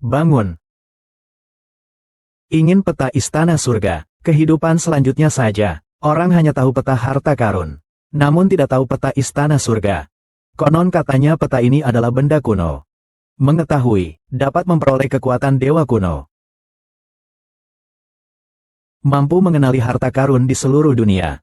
Bangun. Ingin peta istana surga, kehidupan selanjutnya saja. Orang hanya tahu peta harta karun, namun tidak tahu peta istana surga. Konon katanya peta ini adalah benda kuno. Mengetahui, dapat memperoleh kekuatan dewa kuno. Mampu mengenali harta karun di seluruh dunia.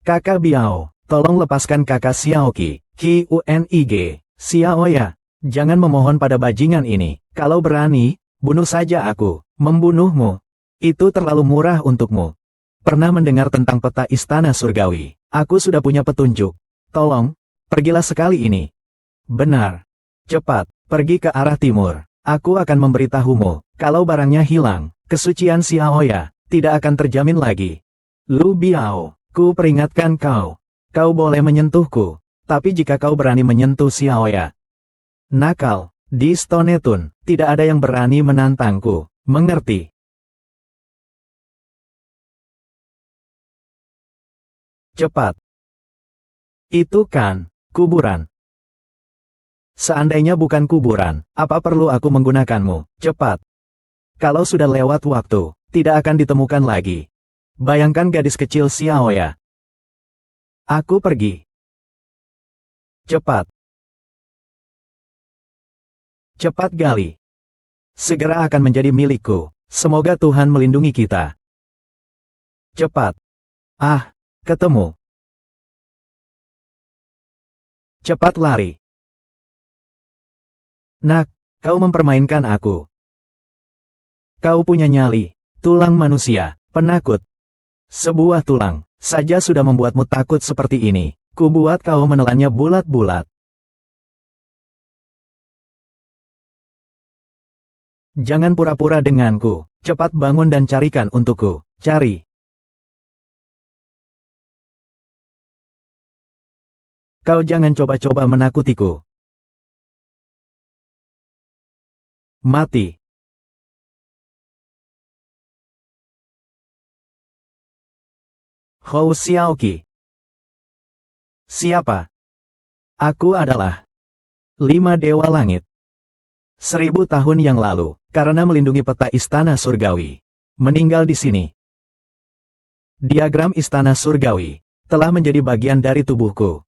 Kakak Biao, tolong lepaskan kakak Xiaoqi, Qiunig, Xiaoya. Jangan memohon pada bajingan ini. Kalau berani, bunuh saja aku. Membunuhmu. Itu terlalu murah untukmu. Pernah mendengar tentang peta istana surgawi? Aku sudah punya petunjuk. Tolong, pergilah sekali ini. Benar. Cepat, pergi ke arah timur. Aku akan memberitahumu, kalau barangnya hilang, kesucian Xiaoya tidak akan terjamin lagi. Lu Biao, ku peringatkan kau. Kau boleh menyentuhku, tapi jika kau berani menyentuh Xiaoya nakal, di Stonetun, tidak ada yang berani menantangku, mengerti? Cepat. Itu kan, kuburan. Seandainya bukan kuburan, apa perlu aku menggunakanmu? Cepat. Kalau sudah lewat waktu, tidak akan ditemukan lagi. Bayangkan gadis kecil Xiaoya. Aku pergi. Cepat. Cepat gali. Segera akan menjadi milikku. Semoga Tuhan melindungi kita. Cepat. Ah, ketemu. Cepat lari. Nak, kau mempermainkan aku. Kau punya nyali, tulang manusia, penakut. Sebuah tulang saja sudah membuatmu takut seperti ini. Kubuat kau menelannya bulat-bulat. Jangan pura-pura denganku. Cepat bangun dan carikan untukku. Cari. Kau jangan coba-coba menakutiku. Mati. Hou Xiaoqi. Siapa? Aku adalah 5 Dewa Langit. 1000 tahun yang lalu, karena melindungi peta istana surgawi, meninggal di sini. Diagram istana surgawi telah menjadi bagian dari tubuhku.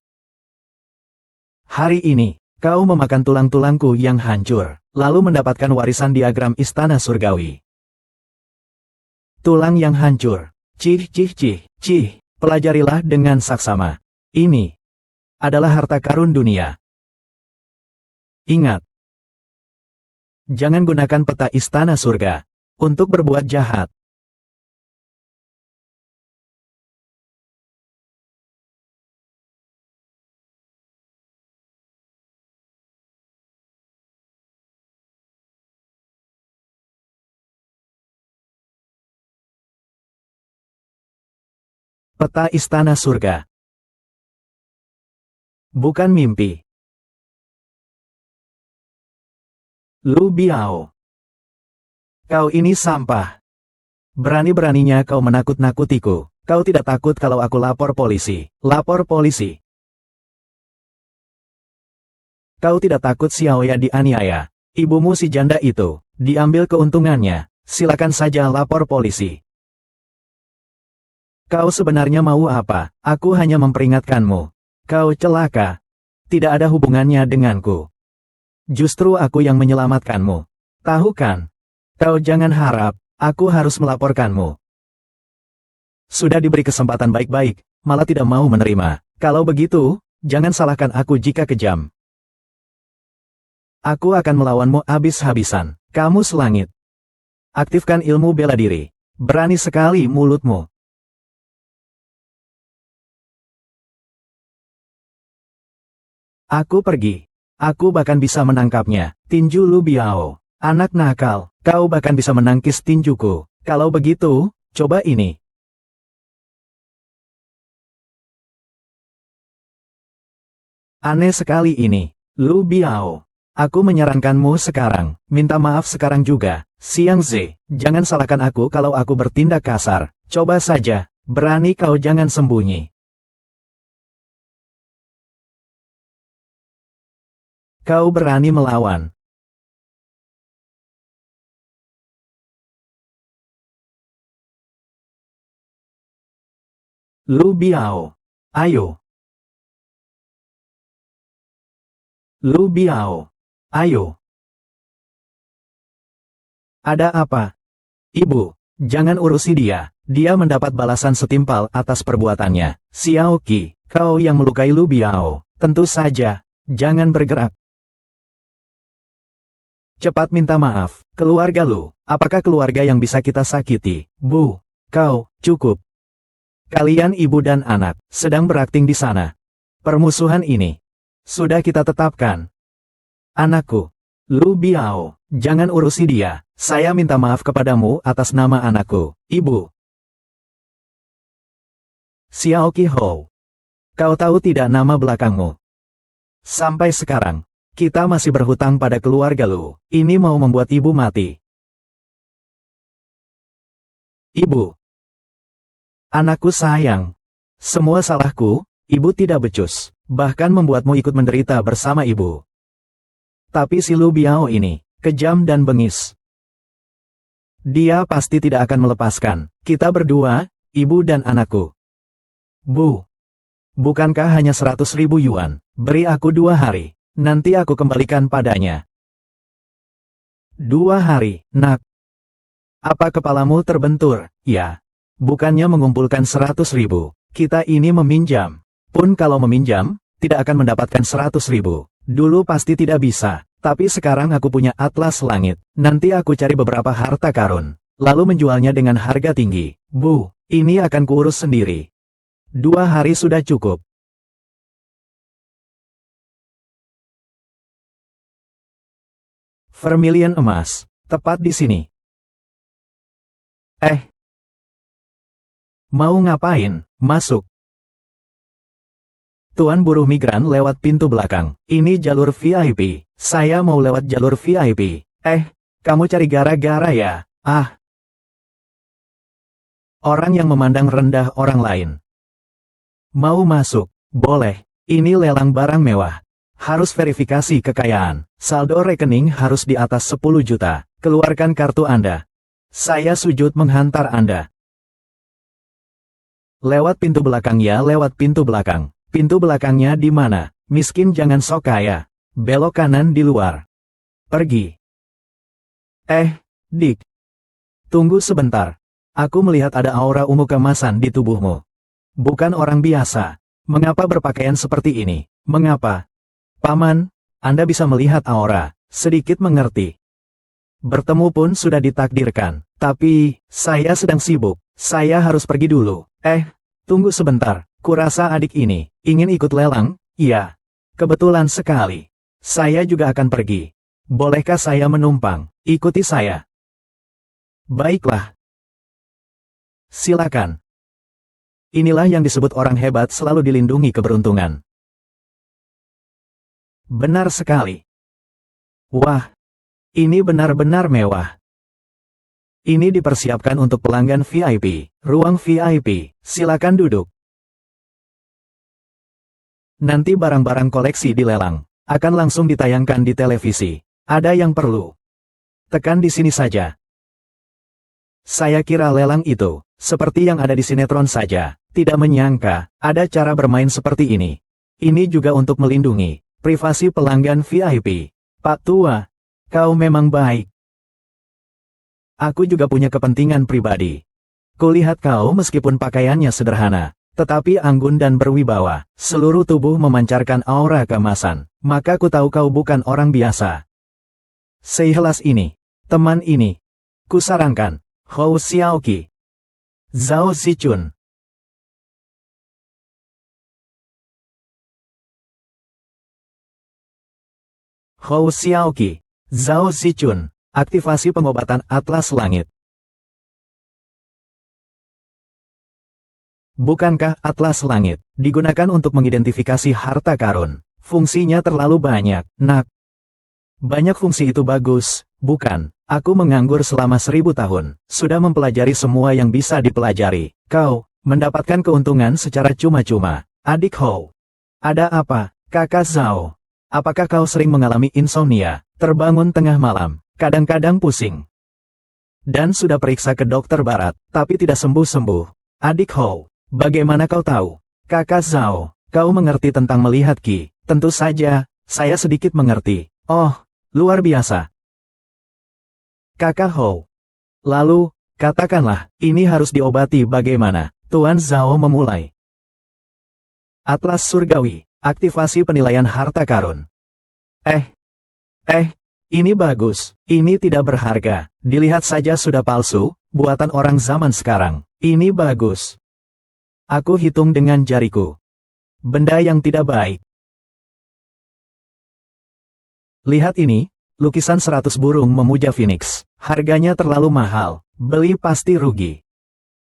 Hari ini, kau memakan tulang-tulangku yang hancur, lalu mendapatkan warisan diagram istana surgawi. Tulang yang hancur. Cih, pelajarilah dengan saksama. Ini adalah harta karun dunia. Ingat. Jangan gunakan peta istana surga untuk berbuat jahat. Peta istana surga. Bukan mimpi. Lu Biao. Kau ini sampah. Berani-beraninya kau menakut-nakutiku. Kau tidak takut kalau aku lapor polisi. Lapor polisi. Kau tidak takut Xiaoya dianiaya. Ibumu si janda itu, diambil keuntungannya. Silakan saja lapor polisi. Kau sebenarnya mau apa? Aku hanya memperingatkanmu. Kau celaka. Tidak ada hubungannya denganku. Justru aku yang menyelamatkanmu. Tahu kan? Kau jangan harap, aku harus melaporkanmu. Sudah diberi kesempatan baik-baik, malah tidak mau menerima. Kalau begitu, jangan salahkan aku jika kejam. Aku akan melawanmu habis-habisan. Kamu selangit. Aktifkan ilmu bela diri. Berani sekali mulutmu. Aku pergi. Aku bahkan bisa menangkapnya. Tinju Lu Biao. Anak nakal, kau bahkan bisa menangkis tinjuku. Kalau begitu, coba ini. Aneh sekali ini. Lu Biao. Aku menyarankanmu sekarang. Minta maaf sekarang juga. Xiang Zi, jangan salahkan aku kalau aku bertindak kasar. Coba saja. Berani kau jangan sembunyi. Kau berani melawan. Lu Biao. Ayo. Lu Biao. Ayo. Ada apa? Ibu, jangan urusi dia. Dia mendapat balasan setimpal atas perbuatannya. Xiao Qi, kau yang melukai Lu Biao. Tentu saja, jangan bergerak. Cepat minta maaf, keluarga Lu. Apakah keluarga yang bisa kita sakiti? Bu, kau, cukup. Kalian ibu dan anak, sedang berakting di sana. Permusuhan ini sudah kita tetapkan. Anakku, Lu Biao, jangan urusi dia. Saya minta maaf kepadamu atas nama anakku, ibu. Xiao Qi Hou. Kau tahu tidak nama belakangmu? Sampai sekarang, kita masih berhutang pada keluarga Lu. Ini mau membuat ibu mati. Ibu. Anakku sayang. Semua salahku, ibu tidak becus. Bahkan membuatmu ikut menderita bersama ibu. Tapi si Lu Biao ini, kejam dan bengis. Dia pasti tidak akan melepaskan kita berdua, ibu dan anakku. Bu. Bukankah hanya 100.000 yuan? Beri aku 2 hari. Nanti aku kembalikan padanya. 2 hari, nak. Apa kepalamu terbentur? Ya. Bukannya mengumpulkan 100.000. Kita ini meminjam. Pun kalau meminjam, tidak akan mendapatkan 100.000. Dulu pasti tidak bisa. Tapi sekarang aku punya atlas langit. Nanti aku cari beberapa harta karun. Lalu menjualnya dengan harga tinggi. Bu, ini akan kuurus sendiri. 2 hari sudah cukup. Vermilion emas. Tepat di sini. Mau ngapain? Masuk. Tuan buruh migran lewat pintu belakang. Ini jalur VIP. Saya mau lewat jalur VIP. Kamu cari gara-gara ya? Ah. Orang yang memandang rendah orang lain. Mau masuk? Boleh. Ini lelang barang mewah. Harus verifikasi kekayaan. Saldo rekening harus di atas 10 juta. Keluarkan kartu Anda. Saya sujud menghantar Anda. Lewat pintu belakang ya, lewat pintu belakang. Pintu belakangnya di mana? Miskin jangan sok kaya. Belok kanan di luar. Pergi. Dik. Tunggu sebentar. Aku melihat ada aura ungu kemasan di tubuhmu. Bukan orang biasa. Mengapa berpakaian seperti ini? Mengapa? Paman, Anda bisa melihat aura. Sedikit mengerti. Bertemu pun sudah ditakdirkan. Tapi, saya sedang sibuk. Saya harus pergi dulu. Tunggu sebentar. Kurasa adik ini ingin ikut lelang? Iya. Kebetulan sekali. Saya juga akan pergi. Bolehkah saya menumpang? Ikuti saya. Baiklah. Silakan. Inilah yang disebut orang hebat selalu dilindungi keberuntungan. Benar sekali. Wah. Ini benar-benar mewah. Ini dipersiapkan untuk pelanggan VIP, ruang VIP, silakan duduk. Nanti barang-barang koleksi dilelang, akan langsung ditayangkan di televisi. Ada yang perlu? Tekan di sini saja. Saya kira lelang itu, seperti yang ada di sinetron saja, tidak menyangka, ada cara bermain seperti ini. Ini juga untuk melindungi privasi pelanggan VIP. Pak Tua, kau memang baik. Aku juga punya kepentingan pribadi. Kulihat kau meskipun pakaiannya sederhana, tetapi anggun dan berwibawa, seluruh tubuh memancarkan aura keemasan, maka ku tahu kau bukan orang biasa. Sehelas ini, teman ini, kusarankan, Hou Xiaoqi, Zhao Zichun. Hou Xiaoqi, Zhao Zichun. Aktivasi pengobatan Atlas Langit. Bukankah Atlas Langit digunakan untuk mengidentifikasi harta karun? Fungsinya terlalu banyak, nak. Banyak fungsi itu bagus, bukan? Aku menganggur selama 1000 tahun, sudah mempelajari semua yang bisa dipelajari. Kau mendapatkan keuntungan secara cuma-cuma. Adik Hou. Ada apa, kakak Zhao? Apakah kau sering mengalami insomnia, terbangun tengah malam, kadang-kadang pusing? Dan sudah periksa ke dokter barat, tapi tidak sembuh-sembuh. Adik Hou, bagaimana kau tahu? Kakak Zhao, kau mengerti tentang melihat Qi? Tentu saja, saya sedikit mengerti. Oh, luar biasa. Kakak Hou. Lalu, katakanlah, ini harus diobati bagaimana? Tuan Zhao memulai. Atlas Surgawi, aktivasi penilaian harta karun. Ini bagus, ini tidak berharga, dilihat saja sudah palsu, buatan orang zaman sekarang, ini bagus. Aku hitung dengan jariku. Benda yang tidak baik. Lihat ini, lukisan 100 burung memuja Phoenix, harganya terlalu mahal, beli pasti rugi.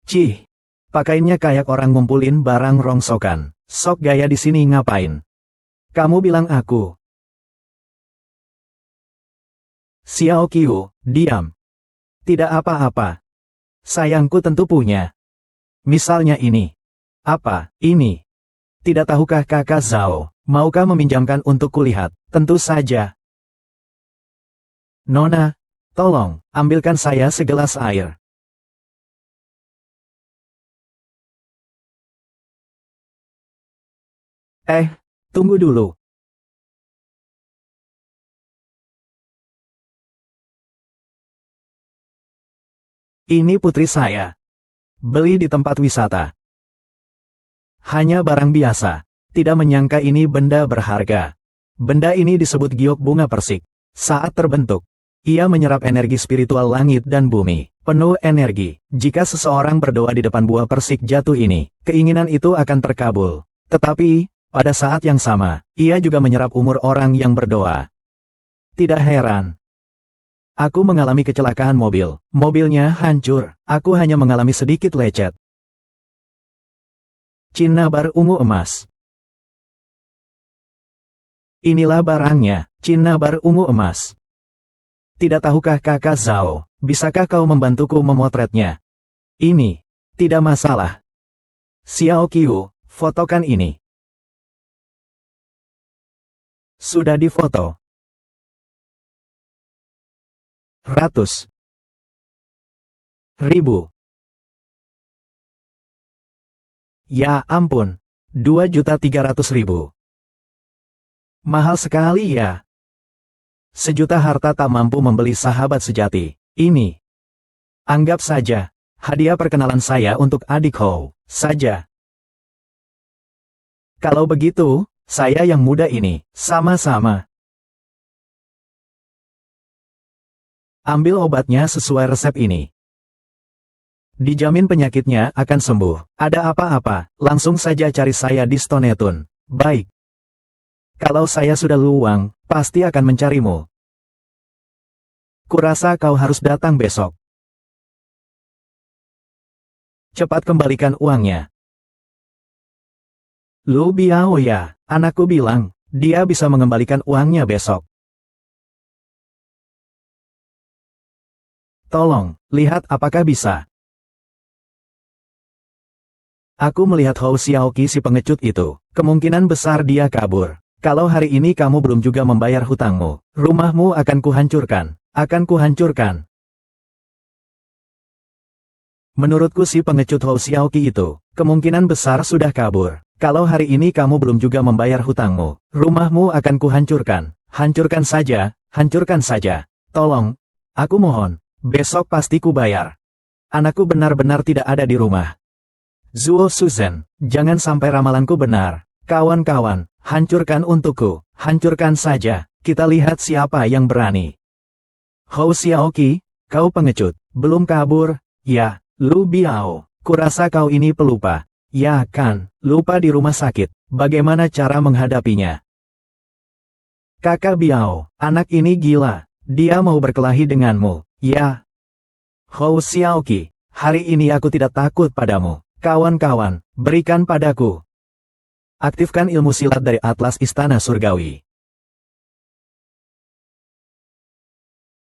Cih, pakainya kayak orang ngumpulin barang rongsokan, sok gaya di sini ngapain? Kamu bilang aku. Xiao Qiu, diam. Tidak apa-apa. Sayangku tentu punya. Misalnya ini. Apa, ini? Tidak tahukah kakak Zhao, maukah meminjamkan untuk kulihat? Tentu saja. Nona, tolong, ambilkan saya segelas air. Tunggu dulu. Ini putri saya. Beli di tempat wisata. Hanya barang biasa. Tidak menyangka ini benda berharga. Benda ini disebut giok bunga persik. Saat terbentuk, ia menyerap energi spiritual langit dan bumi. Penuh energi. Jika seseorang berdoa di depan buah persik jatuh ini, keinginan itu akan terkabul. Tetapi, pada saat yang sama, ia juga menyerap umur orang yang berdoa. Tidak heran. Aku mengalami kecelakaan mobil. Mobilnya hancur. Aku hanya mengalami sedikit lecet. Cinnabar ungu emas. Inilah barangnya, cinnabar ungu emas. Tidak tahukah kakak Zhao, bisakah kau membantuku memotretnya? Ini. Tidak masalah. Xiao Qiu, fotokan ini. Sudah difoto. Ratus. Ribu. Ya ampun. 2.300.000. Mahal sekali ya. Sejuta harta tak mampu membeli sahabat sejati. Ini. Anggap saja. Hadiah perkenalan saya untuk adik Hou. Saja. Kalau begitu, saya yang muda ini. Sama-sama. Ambil obatnya sesuai resep ini. Dijamin penyakitnya akan sembuh. Ada apa-apa, langsung saja cari saya di Stonetun. Baik. Kalau saya sudah luang, pasti akan mencarimu. Kurasa kau harus datang besok. Cepat kembalikan uangnya. Lu Biao ya, anakku bilang, dia bisa mengembalikan uangnya besok. Tolong, lihat apakah bisa. Aku melihat Hou Xiaoqi si pengecut itu, kemungkinan besar dia kabur. Kalau hari ini kamu belum juga membayar hutangmu, rumahmu akan kuhancurkan, Menurutku si pengecut Hou Xiaoqi itu, kemungkinan besar sudah kabur. Kalau hari ini kamu belum juga membayar hutangmu, rumahmu akan kuhancurkan, hancurkan saja. Tolong, aku mohon. Besok pasti ku bayar. Anakku benar-benar tidak ada di rumah. Zuo Suzhen, jangan sampai ramalanku benar. Kawan-kawan, hancurkan untukku, hancurkan saja. Kita lihat siapa yang berani. Hou Xiaoqi, kau pengecut, belum kabur? Ya, Lu Biao, kurasa kau ini pelupa. Ya kan, lupa di rumah sakit. Bagaimana cara menghadapinya? Kakak Biao, anak ini gila. Dia mau berkelahi denganmu. Ya. Hou Xiaoqi, hari ini aku tidak takut padamu. Kawan-kawan, berikan padaku. Aktifkan ilmu silat dari Atlas Istana Surgawi.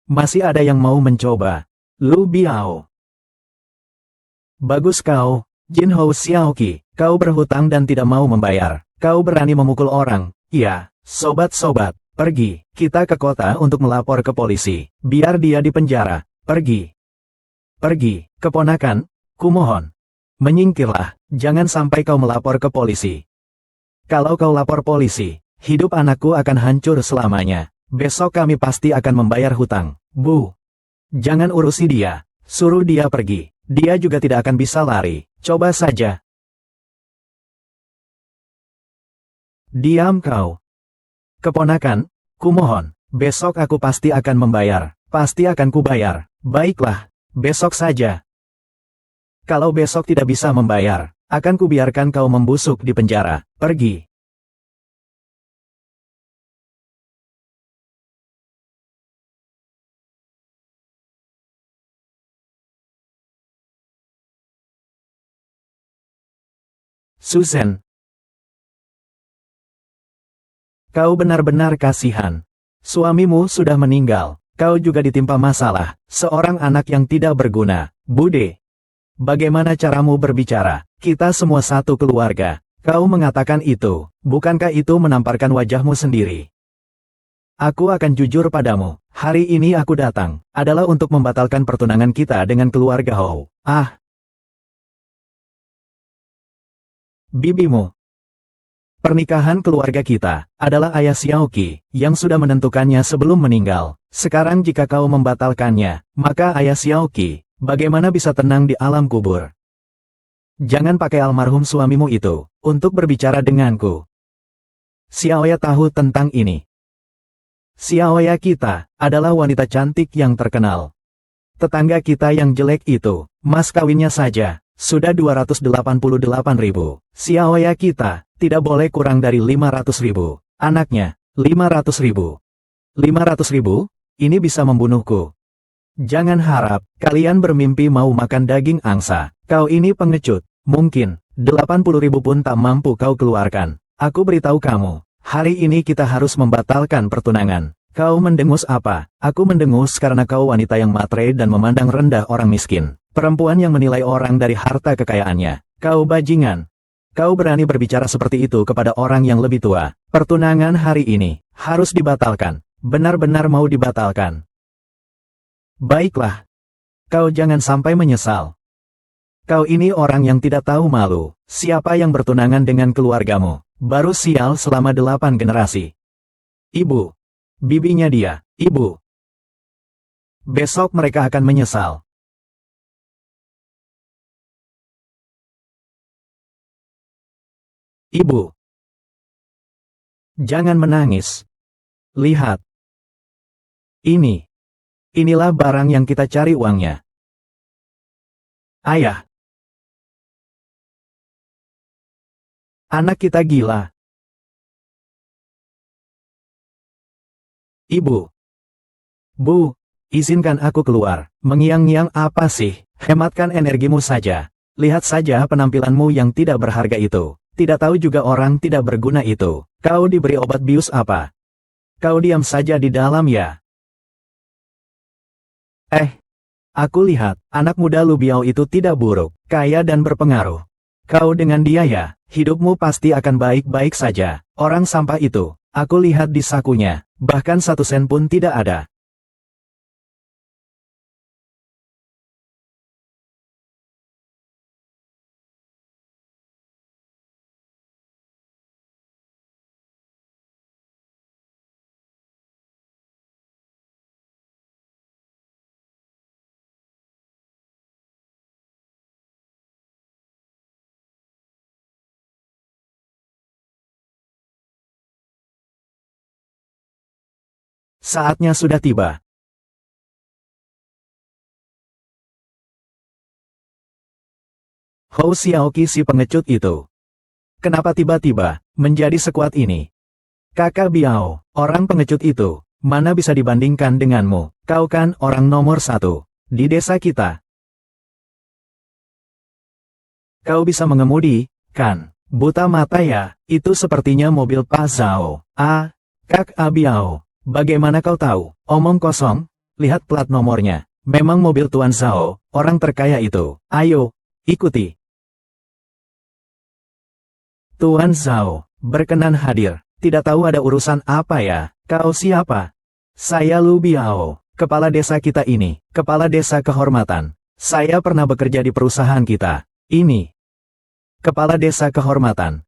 Masih ada yang mau mencoba. Lu Biao. Bagus kau, Jin Hou Xiaoqi. Kau berhutang dan tidak mau membayar. Kau berani memukul orang. Ya, Sobat-sobat, pergi, kita ke kota untuk melapor ke polisi. Biar dia dipenjara. Pergi. Pergi, keponakan, kumohon. Menyingkirlah, jangan sampai kau melapor ke polisi. Kalau kau lapor polisi, hidup anakku akan hancur selamanya. Besok kami pasti akan membayar hutang. Bu. Jangan urusi dia, suruh dia pergi. Dia juga tidak akan bisa lari. Coba saja. Diam kau. Keponakan, kumohon, besok aku pasti akan membayar. Pasti akan kubayar. Baiklah, besok saja. Kalau besok tidak bisa membayar, akan kubiarkan kau membusuk di penjara. Pergi. Susan. Kau benar-benar kasihan. Suamimu sudah meninggal. Kau juga ditimpa masalah. Seorang anak yang tidak berguna. Bude. Bagaimana caramu berbicara? Kita semua satu keluarga. Kau mengatakan itu. Bukankah itu menamparkan wajahmu sendiri? Aku akan jujur padamu. Hari ini aku datang. Adalah untuk membatalkan pertunangan kita dengan keluarga Hou. Bibimu. Pernikahan keluarga kita adalah ayah Xiaoqi yang sudah menentukannya sebelum meninggal. Sekarang jika kau membatalkannya, maka ayah Xiaoqi bagaimana bisa tenang di alam kubur? Jangan pakai almarhum suamimu itu untuk berbicara denganku. Xiaoya tahu tentang ini. Xiaoya kita adalah wanita cantik yang terkenal. Tetangga kita yang jelek itu, mas kawinnya saja sudah 288.000. Xiaoya kita tidak boleh kurang dari 500.000. Anaknya, 500.000. 500.000? Ini bisa membunuhku. Jangan harap, kalian bermimpi mau makan daging angsa. Kau ini pengecut. Mungkin, 80.000 pun tak mampu kau keluarkan. Aku beritahu kamu, hari ini kita harus membatalkan pertunangan. Kau mendengus apa? Aku mendengus karena kau wanita yang matre dan memandang rendah orang miskin. Perempuan yang menilai orang dari harta kekayaannya. Kau bajingan. Kau berani berbicara seperti itu kepada orang yang lebih tua. Pertunangan hari ini harus dibatalkan. Benar-benar mau dibatalkan. Baiklah. Kau jangan sampai menyesal. Kau ini orang yang tidak tahu malu. Siapa yang bertunangan dengan keluargamu? Baru sial selama 8 generasi. Ibu. Bibinya dia. Ibu. Besok mereka akan menyesal. Ibu. Jangan menangis. Lihat. Inilah barang yang kita cari uangnya. Ayah. Anak kita gila. Ibu. Bu, izinkan aku keluar. Mengiang-ngiang apa sih? Hematkan energimu saja. Lihat saja penampilanmu yang tidak berharga itu. Tidak tahu juga orang tidak berguna itu. Kau diberi obat bius apa? Kau diam saja di dalam ya. Aku lihat, anak muda Lu Biao itu tidak buruk, kaya dan berpengaruh. Kau dengan dia ya, hidupmu pasti akan baik-baik saja. Orang sampah itu, aku lihat di sakunya, bahkan 1 sen pun tidak ada. Saatnya sudah tiba. Hou Xiaoqi si pengecut itu. Kenapa tiba-tiba menjadi sekuat ini? Kakak Biao, orang pengecut itu, mana bisa dibandingkan denganmu? Kau kan orang nomor 1 di desa kita. Kau bisa mengemudi, kan? Buta mata ya, itu sepertinya mobil Pak Zhao. Kakak Biao. Bagaimana kau tahu? Omong kosong, lihat plat nomornya. Memang mobil Tuan Zhao, orang terkaya itu. Ayo, ikuti. Tuan Zhao, berkenan hadir. Tidak tahu ada urusan apa ya, kau siapa? Saya Lu Biao, kepala desa kita ini, kepala desa kehormatan. Saya pernah bekerja di perusahaan kita. Ini. Kepala desa kehormatan.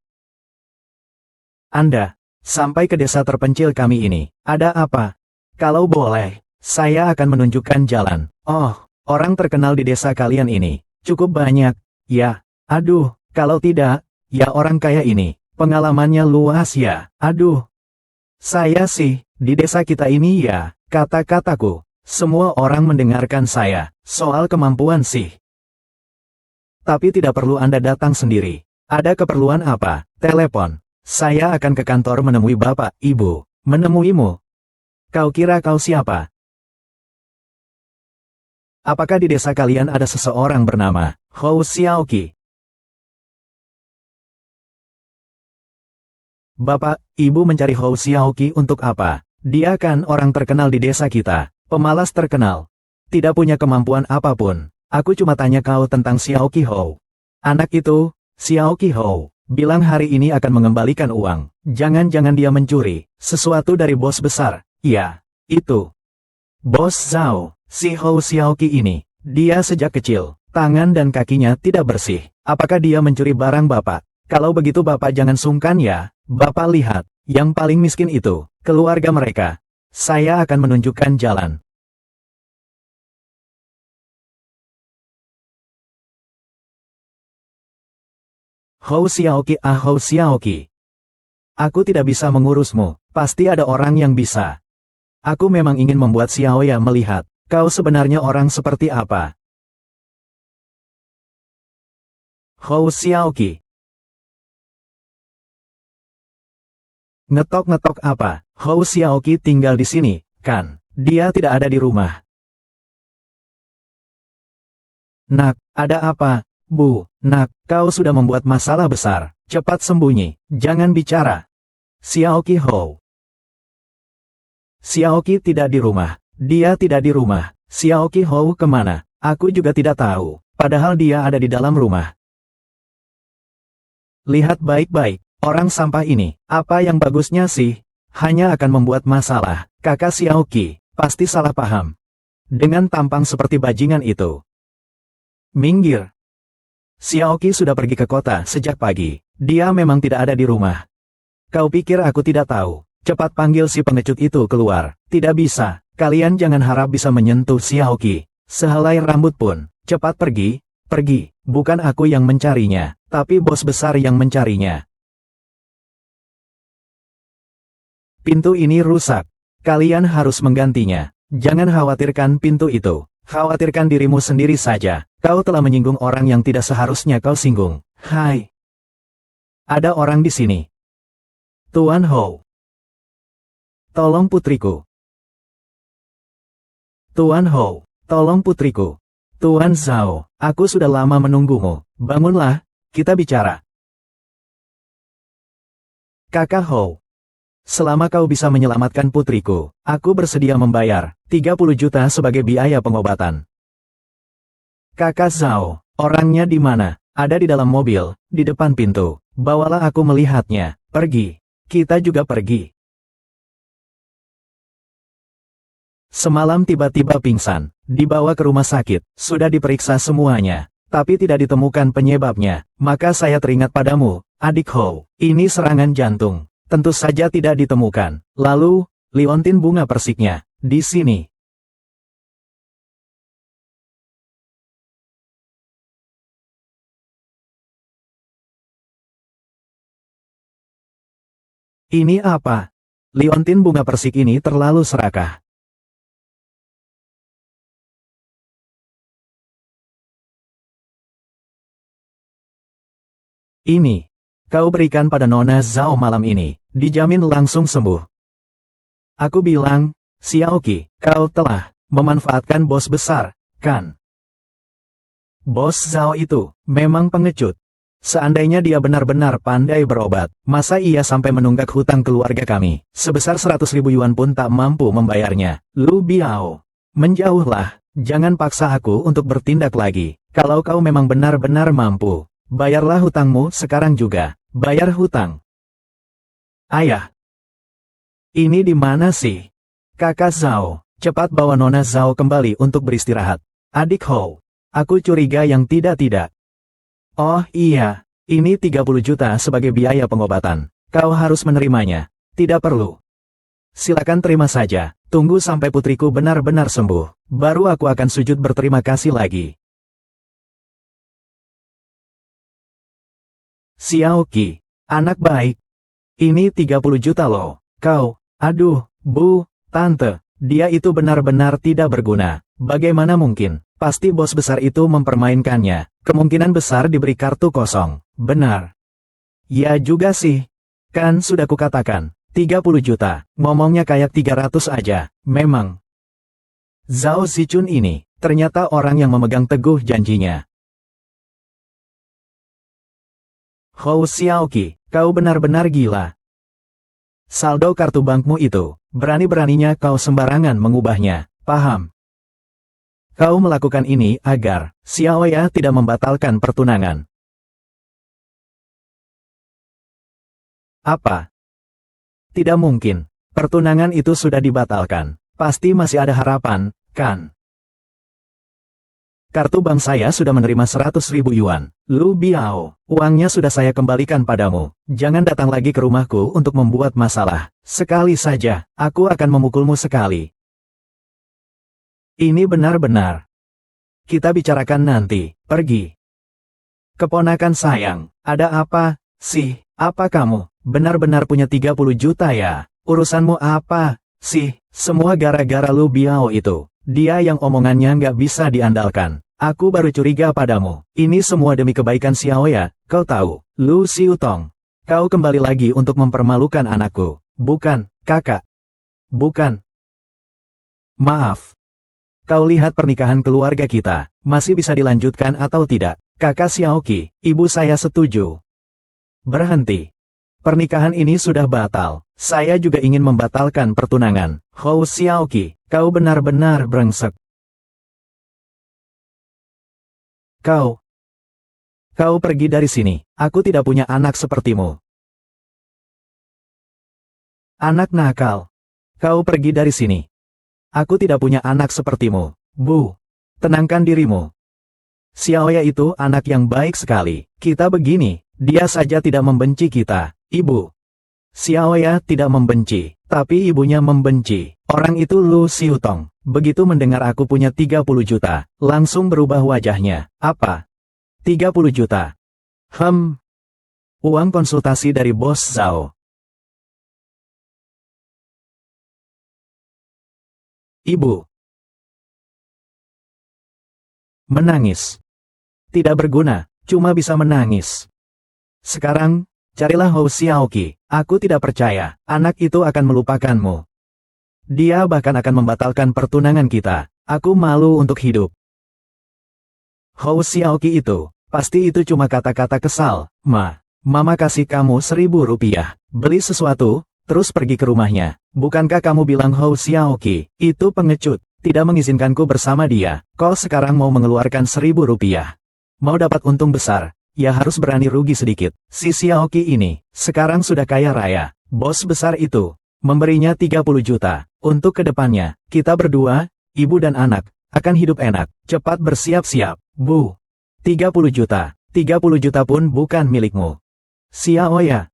Anda, sampai ke desa terpencil kami ini. Ada apa? Kalau boleh, saya akan menunjukkan jalan. Oh, orang terkenal di desa kalian ini. Cukup banyak. Ya, aduh, kalau tidak, ya orang kaya ini. Pengalamannya luas ya. Aduh. Saya sih, di desa kita ini ya, kata-kataku. Semua orang mendengarkan saya, soal kemampuan sih. Tapi tidak perlu Anda datang sendiri. Ada keperluan apa? Telepon. Saya akan ke kantor menemui Bapak, Ibu. Menemuimu. Kau kira kau siapa? Apakah di desa kalian ada seseorang bernama Hou Xiaoqi? Bapak, Ibu mencari Hou Xiaoqi untuk apa? Dia kan orang terkenal di desa kita. Pemalas terkenal. Tidak punya kemampuan apapun. Aku cuma tanya kau tentang Xiaoqi Hou. Anak itu, Xiaoqi Hou, bilang hari ini akan mengembalikan uang. Jangan-jangan dia mencuri sesuatu dari bos besar. Iya, itu. Bos Zhao, si Hou Xiaoqi ini. Dia sejak kecil, tangan dan kakinya tidak bersih. Apakah dia mencuri barang Bapak? Kalau begitu Bapak jangan sungkan ya. Bapak lihat, yang paling miskin itu, keluarga mereka. Saya akan menunjukkan jalan. Hou Xiaoqi, Hou Xiaoqi. Aku tidak bisa mengurusmu, pasti ada orang yang bisa. Aku memang ingin membuat Xiaoya melihat, kau sebenarnya orang seperti apa. Hou Xiaoqi. Ngetok-ngetok apa? Hou Xiaoqi tinggal di sini, kan? Dia tidak ada di rumah. Nak, ada apa? Bu, nak, kau sudah membuat masalah besar. Cepat sembunyi, jangan bicara. Xiaoqi Hou. Xiaoqi tidak di rumah. Dia tidak di rumah. Xiaoqi Hou kemana? Aku juga tidak tahu. Padahal dia ada di dalam rumah. Lihat baik-baik. Orang sampah ini, apa yang bagusnya sih? Hanya akan membuat masalah. Kakak Xiaoqi, pasti salah paham. Dengan tampang seperti bajingan itu. Minggir. Xiaoqi sudah pergi ke kota sejak pagi. Dia memang tidak ada di rumah. Kau pikir aku tidak tahu? Cepat panggil si pengecut itu keluar. Tidak bisa. Kalian jangan harap bisa menyentuh Xiaoqi. Sehelai rambut pun. Cepat pergi. Pergi. Bukan aku yang mencarinya, tapi bos besar yang mencarinya. Pintu ini rusak. Kalian harus menggantinya. Jangan khawatirkan pintu itu. Khawatirkan dirimu sendiri saja. Kau telah menyinggung orang yang tidak seharusnya kau singgung. Hai. Ada orang di sini. Tuan Hou. Tolong putriku. Tuan Hou. Tolong putriku. Tuan Zhao. Aku sudah lama menunggumu. Bangunlah. Kita bicara. Kakak Hou. Selama kau bisa menyelamatkan putriku, aku bersedia membayar 30 juta sebagai biaya pengobatan. Kakak Zhao, orangnya di mana? Ada di dalam mobil, di depan pintu. Bawalah aku melihatnya. Pergi. Kita juga pergi. Semalam tiba-tiba pingsan, dibawa ke rumah sakit, sudah diperiksa semuanya, tapi tidak ditemukan penyebabnya. Maka saya teringat padamu, adik Hou. Ini serangan jantung. Tentu saja tidak ditemukan. Lalu, liontin bunga persiknya, di sini. Ini apa? Liontin bunga persik ini terlalu serakah. Ini. Kau berikan pada Nona Zhao malam ini, dijamin langsung sembuh. Aku bilang, Xiaoqi, kau telah memanfaatkan bos besar, kan? Bos Zhao itu memang pengecut. Seandainya dia benar-benar pandai berobat, masa ia sampai menunggak hutang keluarga kami, sebesar 100.000 yuan pun tak mampu membayarnya. Lu Biao, menjauhlah, jangan paksa aku untuk bertindak lagi. Kalau kau memang benar-benar mampu, bayarlah hutangmu sekarang juga. Bayar hutang. Ayah, Ini di mana sih? Kakak Zhao, cepat bawa Nona Zhao kembali untuk beristirahat. Adik Hou, aku curiga yang tidak-tidak. Oh iya, ini 30 juta sebagai biaya pengobatan. Kau harus menerimanya. Tidak perlu. Silakan terima saja. Tunggu sampai putriku benar-benar sembuh. Baru aku akan sujud berterima kasih lagi. Xiao Qi, anak baik. Ini 30 juta loh. Kau, aduh, Bu, Tante, dia itu benar-benar tidak berguna. Bagaimana mungkin? Pasti bos besar itu mempermainkannya. Kemungkinan besar diberi kartu kosong. Benar. Ya juga sih. Kan sudah kukatakan, 30 juta. Ngomongnya kayak 300 aja. Memang. Zhao Zichun ini, ternyata orang yang memegang teguh janjinya. Hou Xiaoqi, kau benar-benar gila. Saldo kartu bankmu itu, berani-beraninya kau sembarangan mengubahnya, paham? Kau melakukan ini agar Xiaoya tidak membatalkan pertunangan. Apa? Tidak mungkin, pertunangan itu sudah dibatalkan. Pasti masih ada harapan, kan? Kartu bank saya sudah menerima 100.000 yuan. Lu Biao, uangnya sudah saya kembalikan padamu. Jangan datang lagi ke rumahku untuk membuat masalah. Sekali saja, aku akan memukulmu sekali. Ini benar-benar. Kita bicarakan nanti, pergi. Keponakan sayang, ada apa, sih? Apa kamu, benar-benar punya 30 juta ya? Urusanmu apa, sih? Semua gara-gara Lu Biao itu. Dia yang omongannya nggak bisa diandalkan. Aku baru curiga padamu. Ini semua demi kebaikan Xiaoya, kau tahu. Lu Xiutong. Kau kembali lagi untuk mempermalukan anakku. Bukan, kakak. Bukan. Maaf. Kau lihat pernikahan keluarga kita. Masih bisa dilanjutkan atau tidak? Kakak Xiaoqi, ibu saya setuju. Berhenti. Pernikahan ini sudah batal. Saya juga ingin membatalkan pertunangan. Hou Xiaoqi, kau benar-benar brengsek. Kau pergi dari sini. Aku tidak punya anak sepertimu. Anak nakal. Kau pergi dari sini. Aku tidak punya anak sepertimu. Bu, tenangkan dirimu. Xiaoya itu anak yang baik sekali. Kita begini, dia saja tidak membenci kita. Ibu. Xiaoya tidak membenci, tapi ibunya membenci. Orang itu Lu Xiutong. Begitu mendengar aku punya 30 juta, langsung berubah wajahnya. Apa? 30 juta? Uang konsultasi dari bos Zhao. Ibu. Menangis. Tidak berguna, cuma bisa menangis. Sekarang, carilah Hou Xiaoqi. Aku tidak percaya, anak itu akan melupakanmu. Dia bahkan akan membatalkan pertunangan kita. Aku malu untuk hidup. Hou Xiaoqi itu, pasti itu cuma kata-kata kesal. Mama kasih kamu 1.000 rupiah. Beli sesuatu, terus pergi ke rumahnya. Bukankah kamu bilang Hou Xiaoqi, itu pengecut, tidak mengizinkanku bersama dia. Kau sekarang mau mengeluarkan 1.000 rupiah. Mau dapat untung besar, ya harus berani rugi sedikit. Si Xiaoqi ini, sekarang sudah kaya raya. Bos besar itu, memberinya 30 juta. Untuk kedepannya, kita berdua, ibu dan anak, akan hidup enak. Cepat bersiap-siap, Bu. 30 juta. 30 juta pun bukan milikmu. Xiaoya.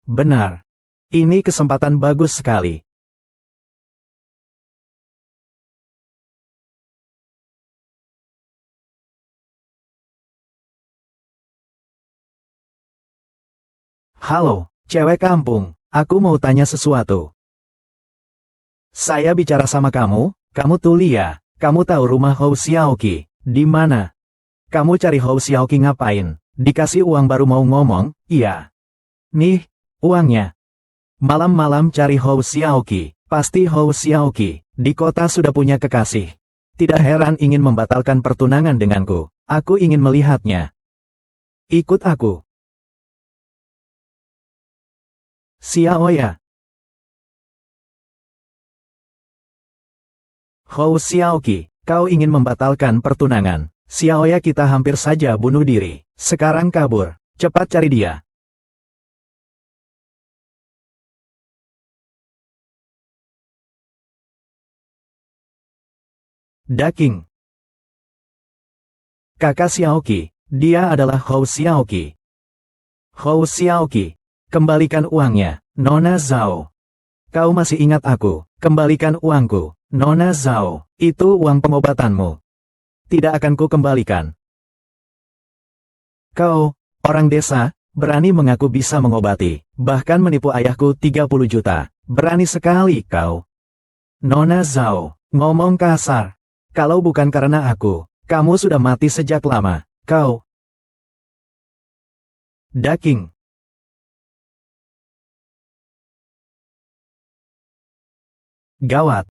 Benar. Ini kesempatan bagus sekali. Halo, cewek kampung, aku mau tanya sesuatu. Saya bicara sama kamu tuh Lia, kamu tahu rumah Hou Xiaoqi, di mana? Kamu cari Hou Xiaoqi ngapain? Dikasih uang baru mau ngomong, iya. Nih, uangnya. Malam-malam cari Hou Xiaoqi, pasti Hou Xiaoqi, di kota sudah punya kekasih. Tidak heran ingin membatalkan pertunangan denganku, aku ingin melihatnya. Ikut aku. Xiaoya. Hou Xiaoqi, kau ingin membatalkan pertunangan. Xiaoya kita hampir saja bunuh diri. Sekarang kabur. Cepat cari dia. Daking. Kakak Xiaoqi, dia adalah Hou Xiaoqi. Hou Xiaoqi, kembalikan uangnya, Nona Zhao. Kau masih ingat aku, kembalikan uangku, Nona Zhao. Itu uang pengobatanmu. Tidak akan ku kembalikan. Kau, orang desa, berani mengaku bisa mengobati, bahkan menipu ayahku 30 juta. Berani sekali kau. Nona Zhao, ngomong kasar. Kalau bukan karena aku, kamu sudah mati sejak lama. Kau. Daking. Gawat.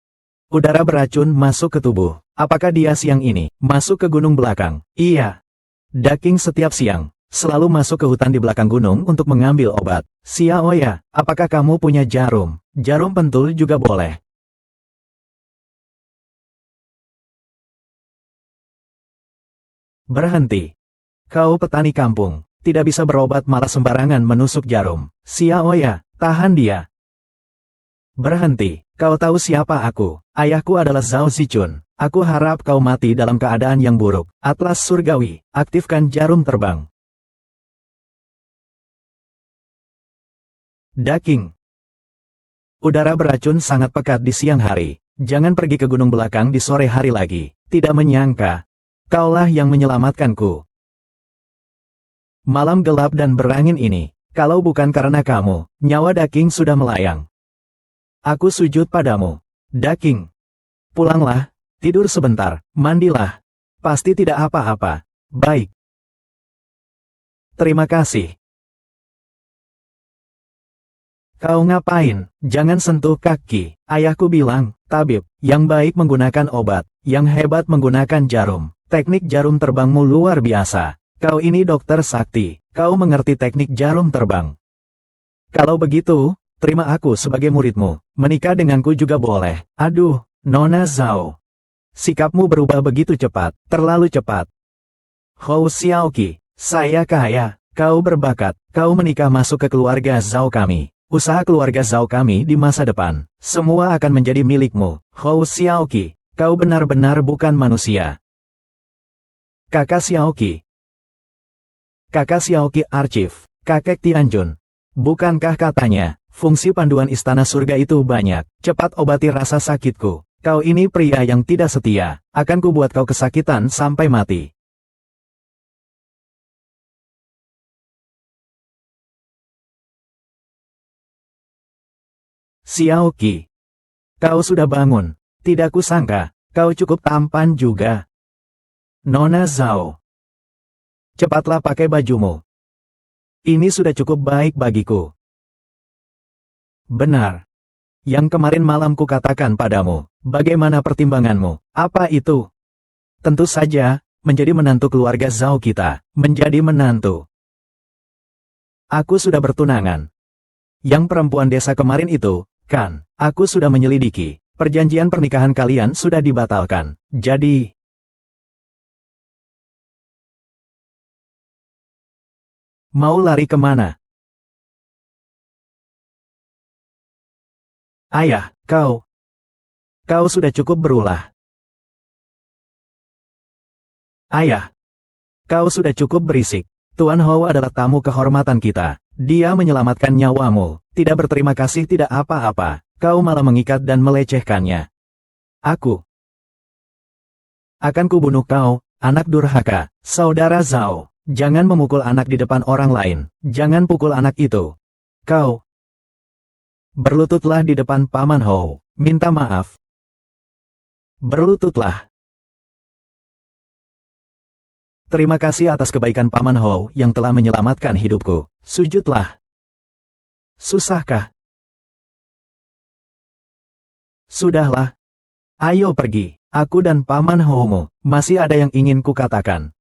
Udara beracun masuk ke tubuh. Apakah dia siang ini masuk ke gunung belakang? Iya. Daking setiap siang selalu masuk ke hutan di belakang gunung untuk mengambil obat. Xiaoya, apakah kamu punya jarum? Jarum pentul juga boleh. Berhenti. Kau petani kampung, tidak bisa berobat malah sembarangan menusuk jarum. Xiaoya, tahan dia. Berhenti. Kau tahu siapa aku? Ayahku adalah Zhao Zichun. Aku harap kau mati dalam keadaan yang buruk. Atlas surgawi, aktifkan jarum terbang. Daking. Udara beracun sangat pekat di siang hari. Jangan pergi ke gunung belakang di sore hari lagi. Tidak menyangka. Kaulah yang menyelamatkanku. Malam gelap dan berangin ini. Kalau bukan karena kamu, nyawa Daking sudah melayang. Aku sujud padamu. Daking. Pulanglah, tidur sebentar, mandilah. Pasti tidak apa-apa. Baik. Terima kasih. Kau ngapain? Jangan sentuh kaki. Ayahku bilang, tabib, yang baik menggunakan obat, yang hebat menggunakan jarum. Teknik jarum terbangmu luar biasa. Kau ini dokter sakti, kau mengerti teknik jarum terbang. Kalau begitu, terima aku sebagai muridmu. Menikah denganku juga boleh. Aduh, Nona Zhao. Sikapmu berubah begitu cepat, terlalu cepat. Hou Xiaoqi, saya kaya, kau berbakat, kau menikah masuk ke keluarga Zhao kami. Usaha keluarga Zhao kami di masa depan, semua akan menjadi milikmu. Hou Xiaoqi, kau benar-benar bukan manusia. Kakak Xiaoqi. Kakak Xiaoqi Archive, kakek Tianjun. Bukankah katanya, fungsi panduan istana surga itu banyak, cepat obati rasa sakitku. Kau ini pria yang tidak setia, akan kubuat kau kesakitan sampai mati. Xiaoqi. Kau sudah bangun. Tidak kusangka, kau cukup tampan juga. Nona Zhao. Cepatlah pakai bajumu. Ini sudah cukup baik bagiku. Benar. Yang kemarin malam kukatakan padamu, bagaimana pertimbanganmu? Apa itu? Tentu saja, menjadi menantu keluarga Zhao kita, menjadi menantu. Aku sudah bertunangan. Yang perempuan desa kemarin itu, kan, aku sudah menyelidiki, perjanjian pernikahan kalian sudah dibatalkan, jadi... Mau lari kemana? Ayah, kau sudah cukup berulah. Ayah, kau sudah cukup berisik. Tuan Hou adalah tamu kehormatan kita. Dia menyelamatkan nyawamu. Tidak berterima kasih tidak apa-apa. Kau malah mengikat dan melecehkannya. Aku akan kubunuh kau, anak durhaka. Saudara Zhao, jangan memukul anak di depan orang lain. Jangan pukul anak itu. Kau berlututlah di depan Paman Hou. Minta maaf. Berlututlah. Terima kasih atas kebaikan Paman Hou yang telah menyelamatkan hidupku. Sujudlah. Susahkah? Sudahlah. Ayo pergi. Aku dan Paman Houmu, masih ada yang ingin kukatakan.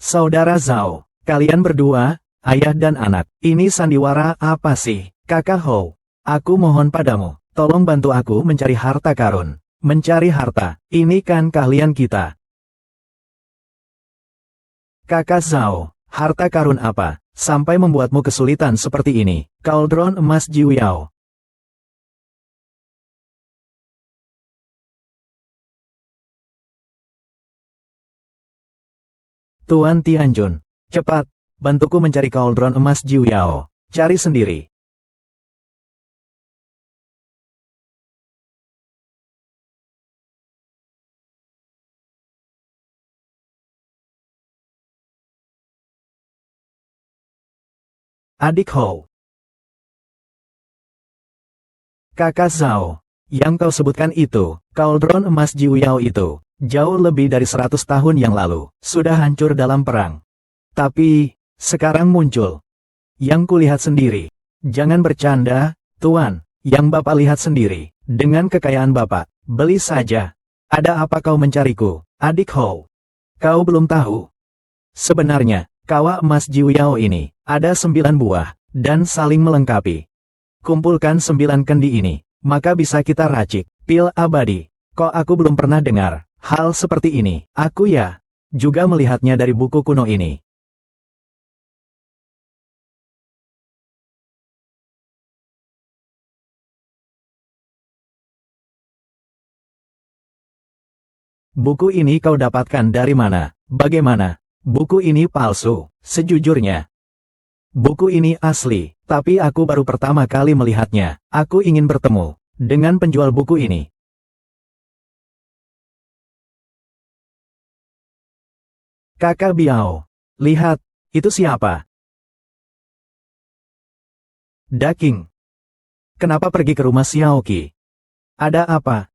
Saudara Zhao, kalian berdua, ayah dan anak, ini sandiwara apa sih? Kakak Hou, aku mohon padamu. Tolong bantu aku mencari harta karun. Mencari harta, ini kan kalian kita. Kakak Zhao, Harta karun apa, sampai membuatmu kesulitan seperti ini? Kaldron emas Jiuyao. Tuan Tianjun, cepat, bantuku mencari kaldron emas Jiuyao. Cari sendiri. Adik Hou. Kakak Zhao, yang kau sebutkan itu, kaldron emas Jiuyao itu, jauh lebih dari 100 tahun yang lalu, sudah hancur dalam perang. Tapi, sekarang muncul. Yang kulihat sendiri. Jangan bercanda, Tuan, yang Bapak lihat sendiri. Dengan kekayaan Bapak, beli saja. Ada apa kau mencariku, Adik Hou? Kau belum tahu. Sebenarnya, kawah emas Jiuyao ini, ada 9 buah, dan saling melengkapi. Kumpulkan 9 kendi ini, maka bisa kita racik pil abadi. Kok aku belum pernah dengar hal seperti ini? Aku ya, juga melihatnya dari buku kuno ini. Buku ini kau dapatkan dari mana? Bagaimana? Buku ini palsu, sejujurnya. Buku ini asli, tapi aku baru pertama kali melihatnya. Aku ingin bertemu dengan penjual buku ini. Kakak Biao, lihat, itu siapa? Daking. Kenapa pergi ke rumah Xiaoqi? Ada apa?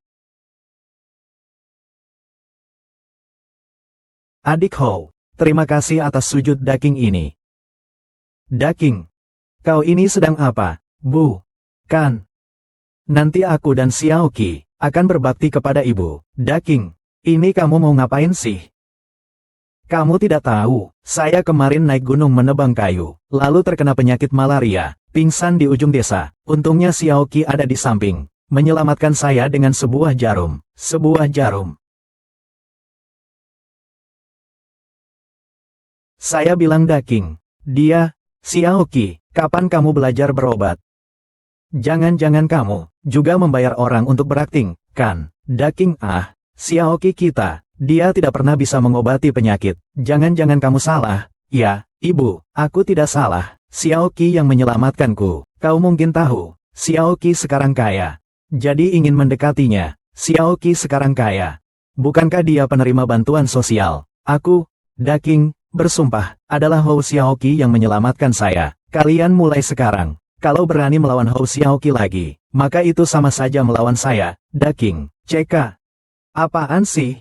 Adik Hou, terima kasih atas sujud Daking ini. Daking, kau ini sedang apa, Bu? Kan? Nanti aku dan Xiaoqi akan berbakti kepada ibu. Daking, ini kamu mau ngapain sih? Kamu tidak tahu, saya kemarin naik gunung menebang kayu, lalu terkena penyakit malaria, pingsan di ujung desa. Untungnya Xiaoqi ada di samping, menyelamatkan saya dengan sebuah jarum. Sebuah jarum. Saya bilang Daking, dia, Xiaoqi, kapan kamu belajar berobat? Jangan-jangan kamu juga membayar orang untuk berakting, kan? Daking Xiaoqi kita, dia tidak pernah bisa mengobati penyakit. Jangan-jangan kamu salah. Ya, ibu, aku tidak salah. Xiaoqi yang menyelamatkanku. Kau mungkin tahu, Xiaoqi sekarang kaya. Jadi ingin mendekatinya. Xiaoqi sekarang kaya. Bukankah dia penerima bantuan sosial? Aku, Daking, bersumpah, adalah Hou Xiaoqi yang menyelamatkan saya. Kalian mulai sekarang, kalau berani melawan Hou Xiaoqi lagi, maka itu sama saja melawan saya, Daking. CK. Apaan sih?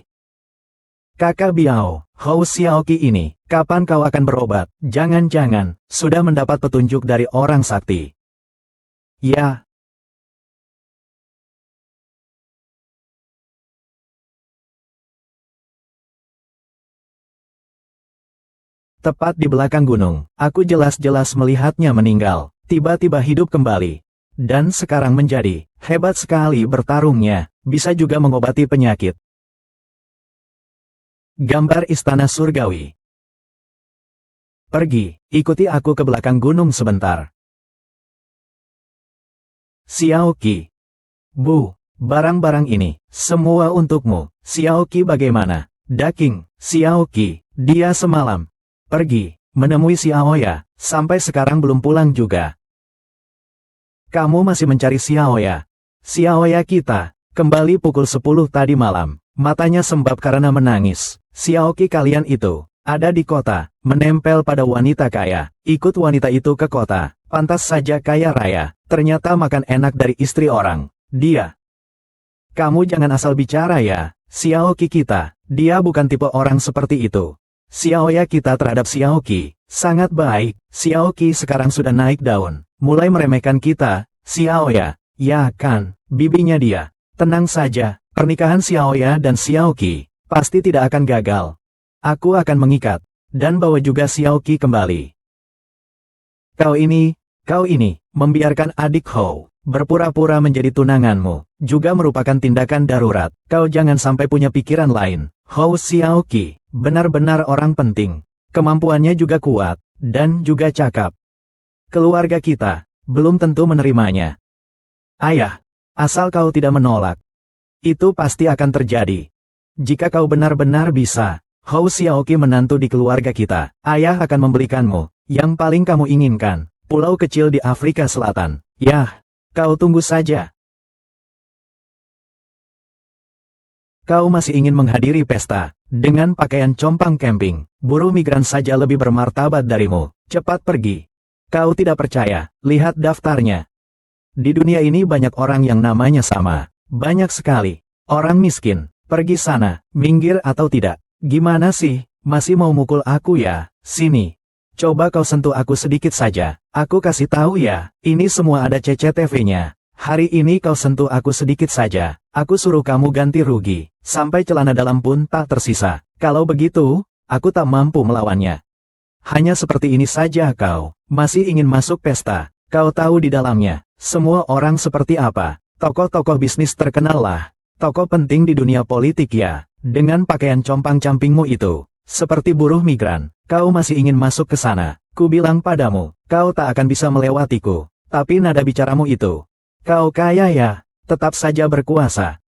Kakak Biao, Hou Xiaoqi ini, kapan kau akan berobat? Jangan-jangan, sudah mendapat petunjuk dari orang sakti. Ya. Tepat di belakang gunung, aku jelas-jelas melihatnya meninggal, tiba-tiba hidup kembali. Dan sekarang menjadi hebat sekali bertarungnya, bisa juga mengobati penyakit. Gambar Istana Surgawi. Pergi, ikuti aku ke belakang gunung sebentar. Xiaoqi. Bu, barang-barang ini, semua untukmu. Xiaoqi bagaimana? Daking, Xiaoqi, dia semalam pergi, menemui Xiaoya, sampai sekarang belum pulang juga. Kamu masih mencari Xiaoya? Xiaoya kita, kembali pukul 10 tadi malam, matanya sembab karena menangis. Xiaoqi kalian itu, ada di kota, menempel pada wanita kaya, ikut wanita itu ke kota, pantas saja kaya raya, ternyata makan enak dari istri orang. Dia. Kamu jangan asal bicara ya, Xiaoqi kita, dia bukan tipe orang seperti itu. Xiaoya kita terhadap Xiaoqi, sangat baik. Xiaoqi sekarang sudah naik daun, mulai meremehkan kita. Xiaoya, ya kan, bibinya dia. Tenang saja, pernikahan Xiaoya dan Xiaoqi pasti tidak akan gagal. Aku akan mengikat, dan bawa juga Xiaoqi kembali. Kau ini, membiarkan adik Hou berpura-pura menjadi tunanganmu, juga merupakan tindakan darurat. Kau jangan sampai punya pikiran lain. Hou Xiaoqi, benar-benar orang penting. Kemampuannya juga kuat, dan juga cakap. Keluarga kita belum tentu menerimanya. Ayah, asal kau tidak menolak, itu pasti akan terjadi. Jika kau benar-benar bisa, Hou Xiaoqi menantu di keluarga kita, ayah akan memberikanmu yang paling kamu inginkan, pulau kecil di Afrika Selatan. Yah, kau tunggu saja. Kau masih ingin menghadiri pesta dengan pakaian compang camping. Buruh migran saja lebih bermartabat darimu. Cepat pergi. Kau tidak percaya, lihat daftarnya. Di dunia ini banyak orang yang namanya sama. Banyak sekali. Orang miskin. Pergi sana, minggir atau tidak. Gimana sih, masih mau mukul aku ya? Sini. Coba kau sentuh aku sedikit saja. Aku kasih tahu ya, ini semua ada CCTV-nya. Hari ini kau sentuh aku sedikit saja. Aku suruh kamu ganti rugi. Sampai celana dalam pun tak tersisa. Kalau begitu, aku tak mampu melawannya. Hanya seperti ini saja kau. Masih ingin masuk pesta. Kau tahu di dalamnya. Semua orang seperti apa? Tokoh-tokoh bisnis terkenal lah. Tokoh penting di dunia politik ya. Dengan pakaian compang-campingmu itu. Seperti buruh migran. Kau masih ingin masuk ke sana. Ku bilang padamu, kau tak akan bisa melewatiku. Tapi nada bicaramu itu. Kau kaya ya. Tetap saja berkuasa.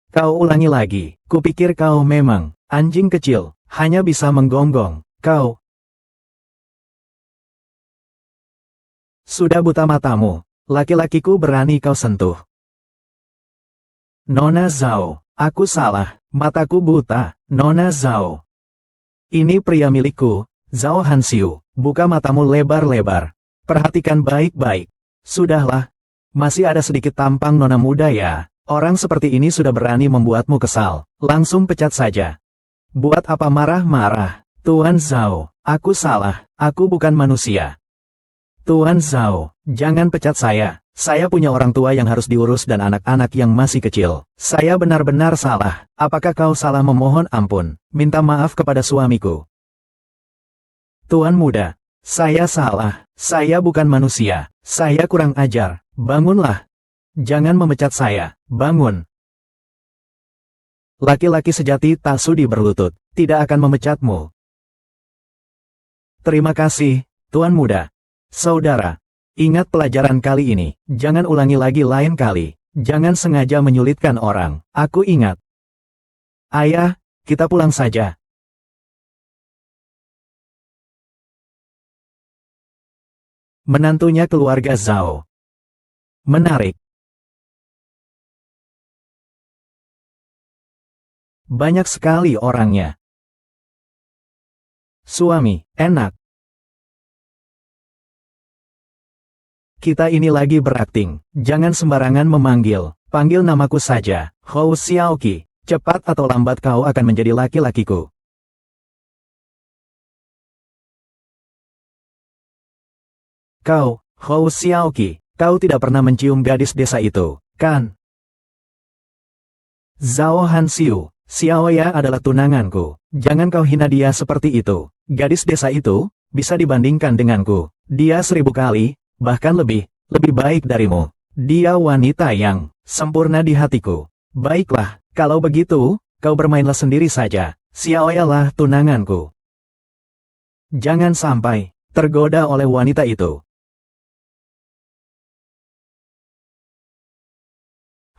Kau ulangi lagi. Kupikir kau memang anjing kecil. Hanya bisa menggonggong. Kau sudah buta matamu. Laki-lakiku berani kau sentuh. Nona Zhao, aku salah. Mataku buta. Nona Zhao. Ini pria milikku. Zhao Hanxiu. Buka matamu lebar-lebar. Perhatikan baik-baik. Sudahlah. Masih ada sedikit tampang nona muda ya. Orang seperti ini sudah berani membuatmu kesal. Langsung pecat saja. Buat apa marah-marah? Tuan Zhao, aku salah. Aku bukan manusia. Tuan Zhao, jangan pecat saya. Saya punya orang tua yang harus diurus dan anak-anak yang masih kecil. Saya benar-benar salah. Apakah kau salah memohon ampun? Minta maaf kepada suamiku. Tuan muda, saya salah. Saya bukan manusia. Saya kurang ajar. Bangunlah. Jangan memecat saya. Bangun. Laki-laki sejati tak sudi berlutut. Tidak akan memecatmu. Terima kasih, Tuan muda. Saudara, ingat pelajaran kali ini. Jangan ulangi lagi lain kali. Jangan sengaja menyulitkan orang. Aku ingat. Ayah, kita pulang saja. Menantunya keluarga Zhao. Menarik. Banyak sekali orangnya. Suami, enak. Kita ini lagi berakting. Jangan sembarangan memanggil. Panggil namaku saja. Hou Xiaoqi. Cepat atau lambat kau akan menjadi laki-lakiku. Kau, Hou Xiaoqi. Kau tidak pernah mencium gadis desa itu, kan? Zhao Hanxiu, Xiaoya adalah tunanganku. Jangan kau hina dia seperti itu. Gadis desa itu, bisa dibandingkan denganku. Dia 1000 kali, bahkan lebih baik darimu. Dia wanita yang sempurna di hatiku. Baiklah, kalau begitu, kau bermainlah sendiri saja. Xiaoya lah tunanganku. Jangan sampai tergoda oleh wanita itu.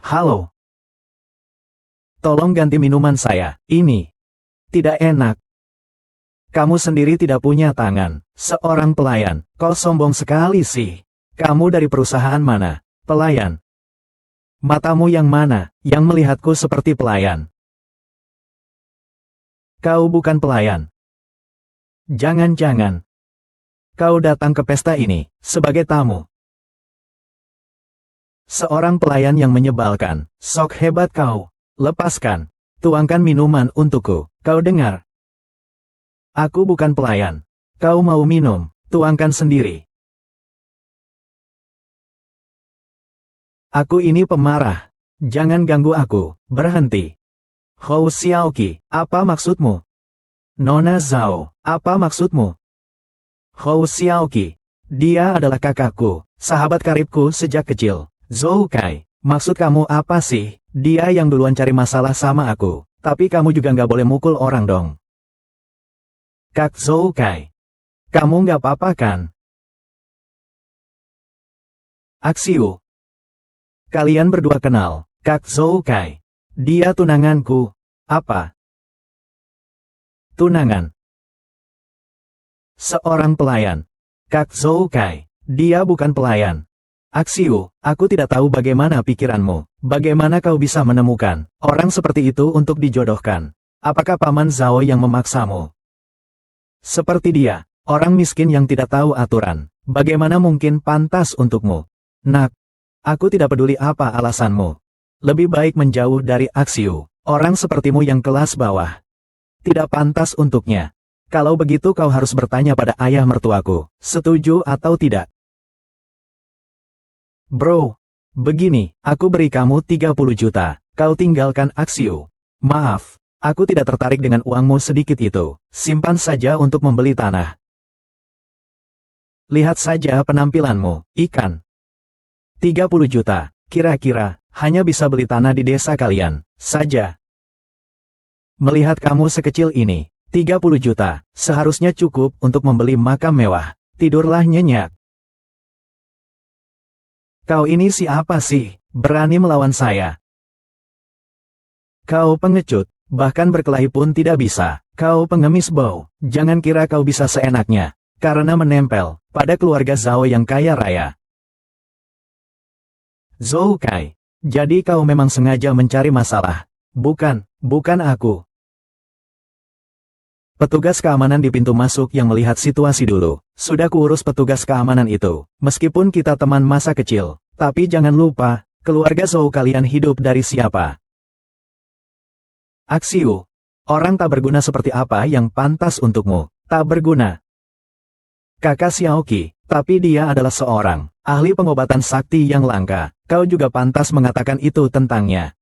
Halo. Tolong ganti minuman saya. Ini tidak enak. Kamu sendiri tidak punya tangan. Seorang pelayan. Kau sombong sekali sih. Kamu dari perusahaan mana? Pelayan. Matamu yang mana, yang melihatku seperti pelayan? Kau bukan pelayan. Jangan-jangan. Kau datang ke pesta ini, sebagai tamu. Seorang pelayan yang menyebalkan. Sok hebat kau. Lepaskan. Tuangkan minuman untukku. Kau dengar? Aku bukan pelayan. Kau mau minum? Tuangkan sendiri. Aku ini pemarah. Jangan ganggu aku. Berhenti. Hou Xiaoqi, apa maksudmu? Nona Zhao, apa maksudmu? Hou Xiaoqi. Dia adalah kakakku. Sahabat karibku sejak kecil. Zhou Kai, maksud kamu apa sih? Dia yang duluan cari masalah sama aku. Tapi kamu juga nggak boleh mukul orang dong. Kak Zhou Kai. Kamu nggak apa-apa kan? Aksiu. Kalian berdua kenal, Kak Zhou Kai. Dia tunanganku. Apa? Tunangan. Seorang pelayan. Kak Zhou Kai. Dia bukan pelayan. Aksiu, aku tidak tahu bagaimana pikiranmu. Bagaimana kau bisa menemukan orang seperti itu untuk dijodohkan? Apakah Paman Zhao yang memaksamu? Seperti dia, orang miskin yang tidak tahu aturan. Bagaimana mungkin pantas untukmu? Nak, aku tidak peduli apa alasanmu. Lebih baik menjauh dari Aksiu. Orang sepertimu yang kelas bawah. Tidak pantas untuknya. Kalau begitu kau harus bertanya pada ayah mertuaku, setuju atau tidak. Bro, begini, aku beri kamu 30 juta, kau tinggalkan Aksiu. Maaf, aku tidak tertarik dengan uangmu sedikit itu, simpan saja untuk membeli tanah. Lihat saja penampilanmu, ikan. 30 juta, kira-kira, hanya bisa beli tanah di desa kalian, saja. Melihat kamu sekecil ini, 30 juta, seharusnya cukup untuk membeli makam mewah. Tidurlah nyenyak. Kau ini siapa sih, berani melawan saya? Kau pengecut, bahkan berkelahi pun tidak bisa. Kau pengemis bau, jangan kira kau bisa seenaknya, karena menempel pada keluarga Zhao yang kaya raya. Zhou Kai, jadi kau memang sengaja mencari masalah. Bukan aku. Petugas keamanan di pintu masuk yang melihat situasi dulu. Sudah kuurus petugas keamanan itu. Meskipun kita teman masa kecil. Tapi jangan lupa, keluarga Zhou kalian hidup dari siapa? Aksiu. Orang tak berguna seperti apa yang pantas untukmu? Tak berguna. Kakak Xiaoqi, tapi dia adalah seorang ahli pengobatan sakti yang langka. Kau juga pantas mengatakan itu tentangnya.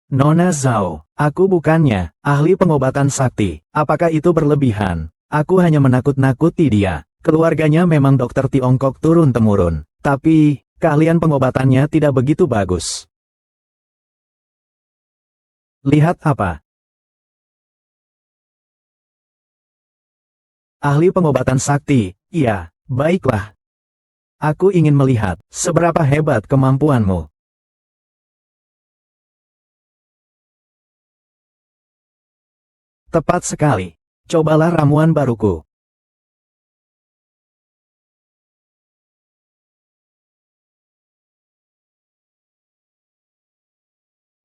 Nona Zhao, aku bukannya ahli pengobatan sakti. Apakah itu berlebihan? Aku hanya menakut-nakuti dia. Keluarganya memang dokter Tiongkok turun-temurun. Tapi, keahlian pengobatannya tidak begitu bagus. Lihat apa? Ahli pengobatan sakti, iya, baiklah. Aku ingin melihat seberapa hebat kemampuanmu. Tepat sekali. Cobalah ramuan baruku.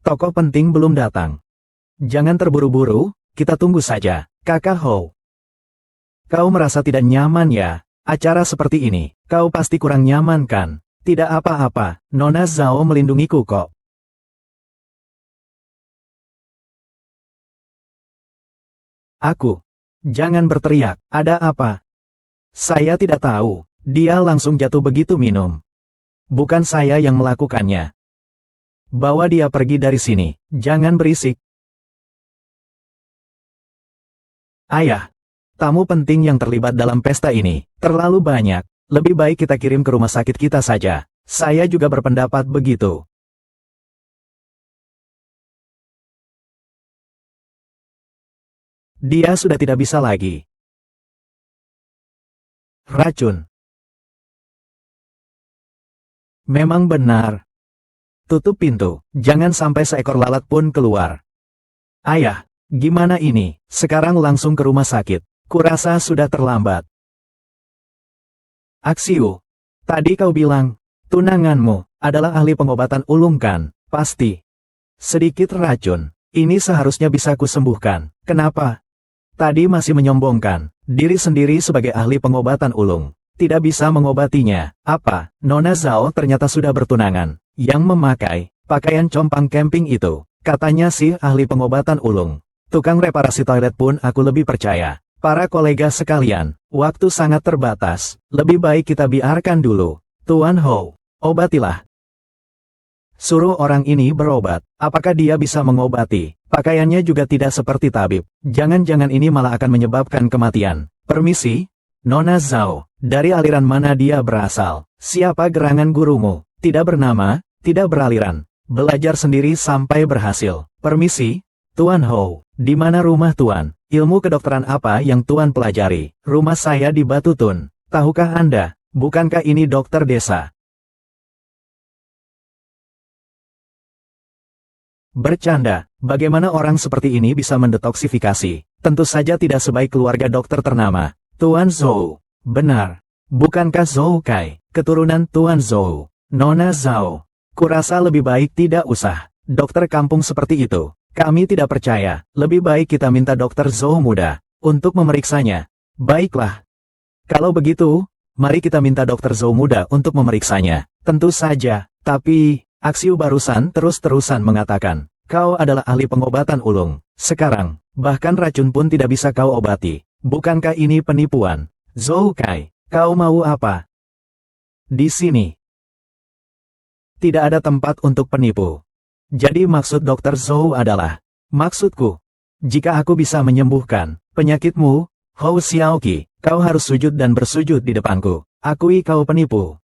Tokoh penting belum datang. Jangan terburu-buru, kita tunggu saja. Kakak Hou. Kau merasa tidak nyaman ya? Acara seperti ini, kau pasti kurang nyaman kan? Tidak apa-apa, Nona Zhao melindungiku kok. Aku. Jangan berteriak, ada apa? Saya tidak tahu, dia langsung jatuh begitu minum. Bukan saya yang melakukannya. Bawa dia pergi dari sini, jangan berisik. Ayah, tamu penting yang terlibat dalam pesta ini, terlalu banyak. Lebih baik kita kirim ke rumah sakit kita saja. Saya juga berpendapat begitu. Dia sudah tidak bisa lagi. Racun. Memang benar. Tutup pintu, jangan sampai seekor lalat pun keluar. Ayah, gimana ini? Sekarang langsung ke rumah sakit. Kurasa sudah terlambat. Aksiu, tadi kau bilang, tunanganmu adalah ahli pengobatan ulung kan? Pasti. Sedikit racun, ini seharusnya bisa kusembuhkan. Kenapa? Tadi masih menyombongkan diri sendiri sebagai ahli pengobatan ulung. Tidak bisa mengobatinya. Apa? Nona Zhao ternyata sudah bertunangan. Yang memakai pakaian compang camping itu, katanya sih ahli pengobatan ulung. Tukang reparasi toilet pun aku lebih percaya. Para kolega sekalian, waktu sangat terbatas. Lebih baik kita biarkan dulu. Tuan Hou, obatilah. Suruh orang ini berobat. Apakah dia bisa mengobati? Pakaiannya juga tidak seperti tabib. Jangan-jangan ini malah akan menyebabkan kematian. Permisi, Nona Zhao. Dari aliran mana dia berasal? Siapa gerangan gurumu? Tidak bernama, tidak beraliran. Belajar sendiri sampai berhasil. Permisi, Tuan Hou, di mana rumah Tuan? Ilmu kedokteran apa yang Tuan pelajari? Rumah saya di Batu Tun. Tahukah Anda, bukankah ini dokter desa? Bercanda, bagaimana orang seperti ini bisa mendetoksifikasi? Tentu saja tidak sebaik keluarga dokter ternama. Tuan Zhou, benar. Bukankah Zhou Kai, keturunan Tuan Zhou? Nona Zhao, kurasa lebih baik tidak usah. Dokter kampung seperti itu. Kami tidak percaya, lebih baik kita minta dokter Zhou muda, untuk memeriksanya. Baiklah. Kalau begitu, mari kita minta dokter Zhou muda untuk memeriksanya. Tentu saja, tapi... Aksiu barusan terus-terusan mengatakan, kau adalah ahli pengobatan ulung. Sekarang, bahkan racun pun tidak bisa kau obati. Bukankah ini penipuan? Zhou Kai, kau mau apa? Di sini. Tidak ada tempat untuk penipu. Jadi maksud dokter Zhou adalah, maksudku, jika aku bisa menyembuhkan penyakitmu, Hou Xiaoqi, kau harus sujud dan bersujud di depanku. Akui kau penipu.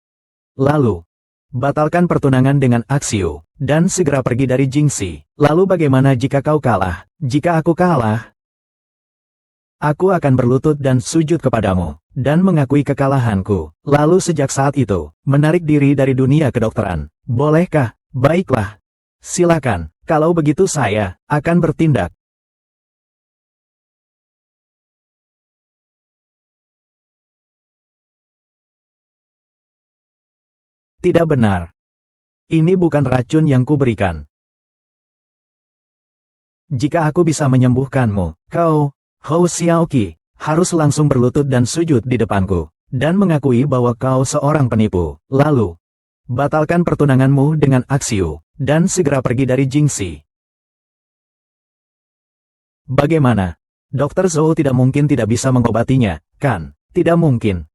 Lalu, batalkan pertunangan dengan Aksiu, dan segera pergi dari Jingxi. Lalu bagaimana jika kau kalah? Jika aku kalah, aku akan berlutut dan sujud kepadamu, dan mengakui kekalahanku. Lalu sejak saat itu, menarik diri dari dunia kedokteran. Bolehkah? Baiklah. Silakan, kalau begitu saya akan bertindak. Tidak benar. Ini bukan racun yang kuberikan. Jika aku bisa menyembuhkanmu, kau, Hou Xiaoqi, harus langsung berlutut dan sujud di depanku, dan mengakui bahwa kau seorang penipu. Lalu, batalkan pertunanganmu dengan Aksiu, dan segera pergi dari Jingxi. Bagaimana? Dokter Zhou tidak mungkin tidak bisa mengobatinya, kan? Tidak mungkin.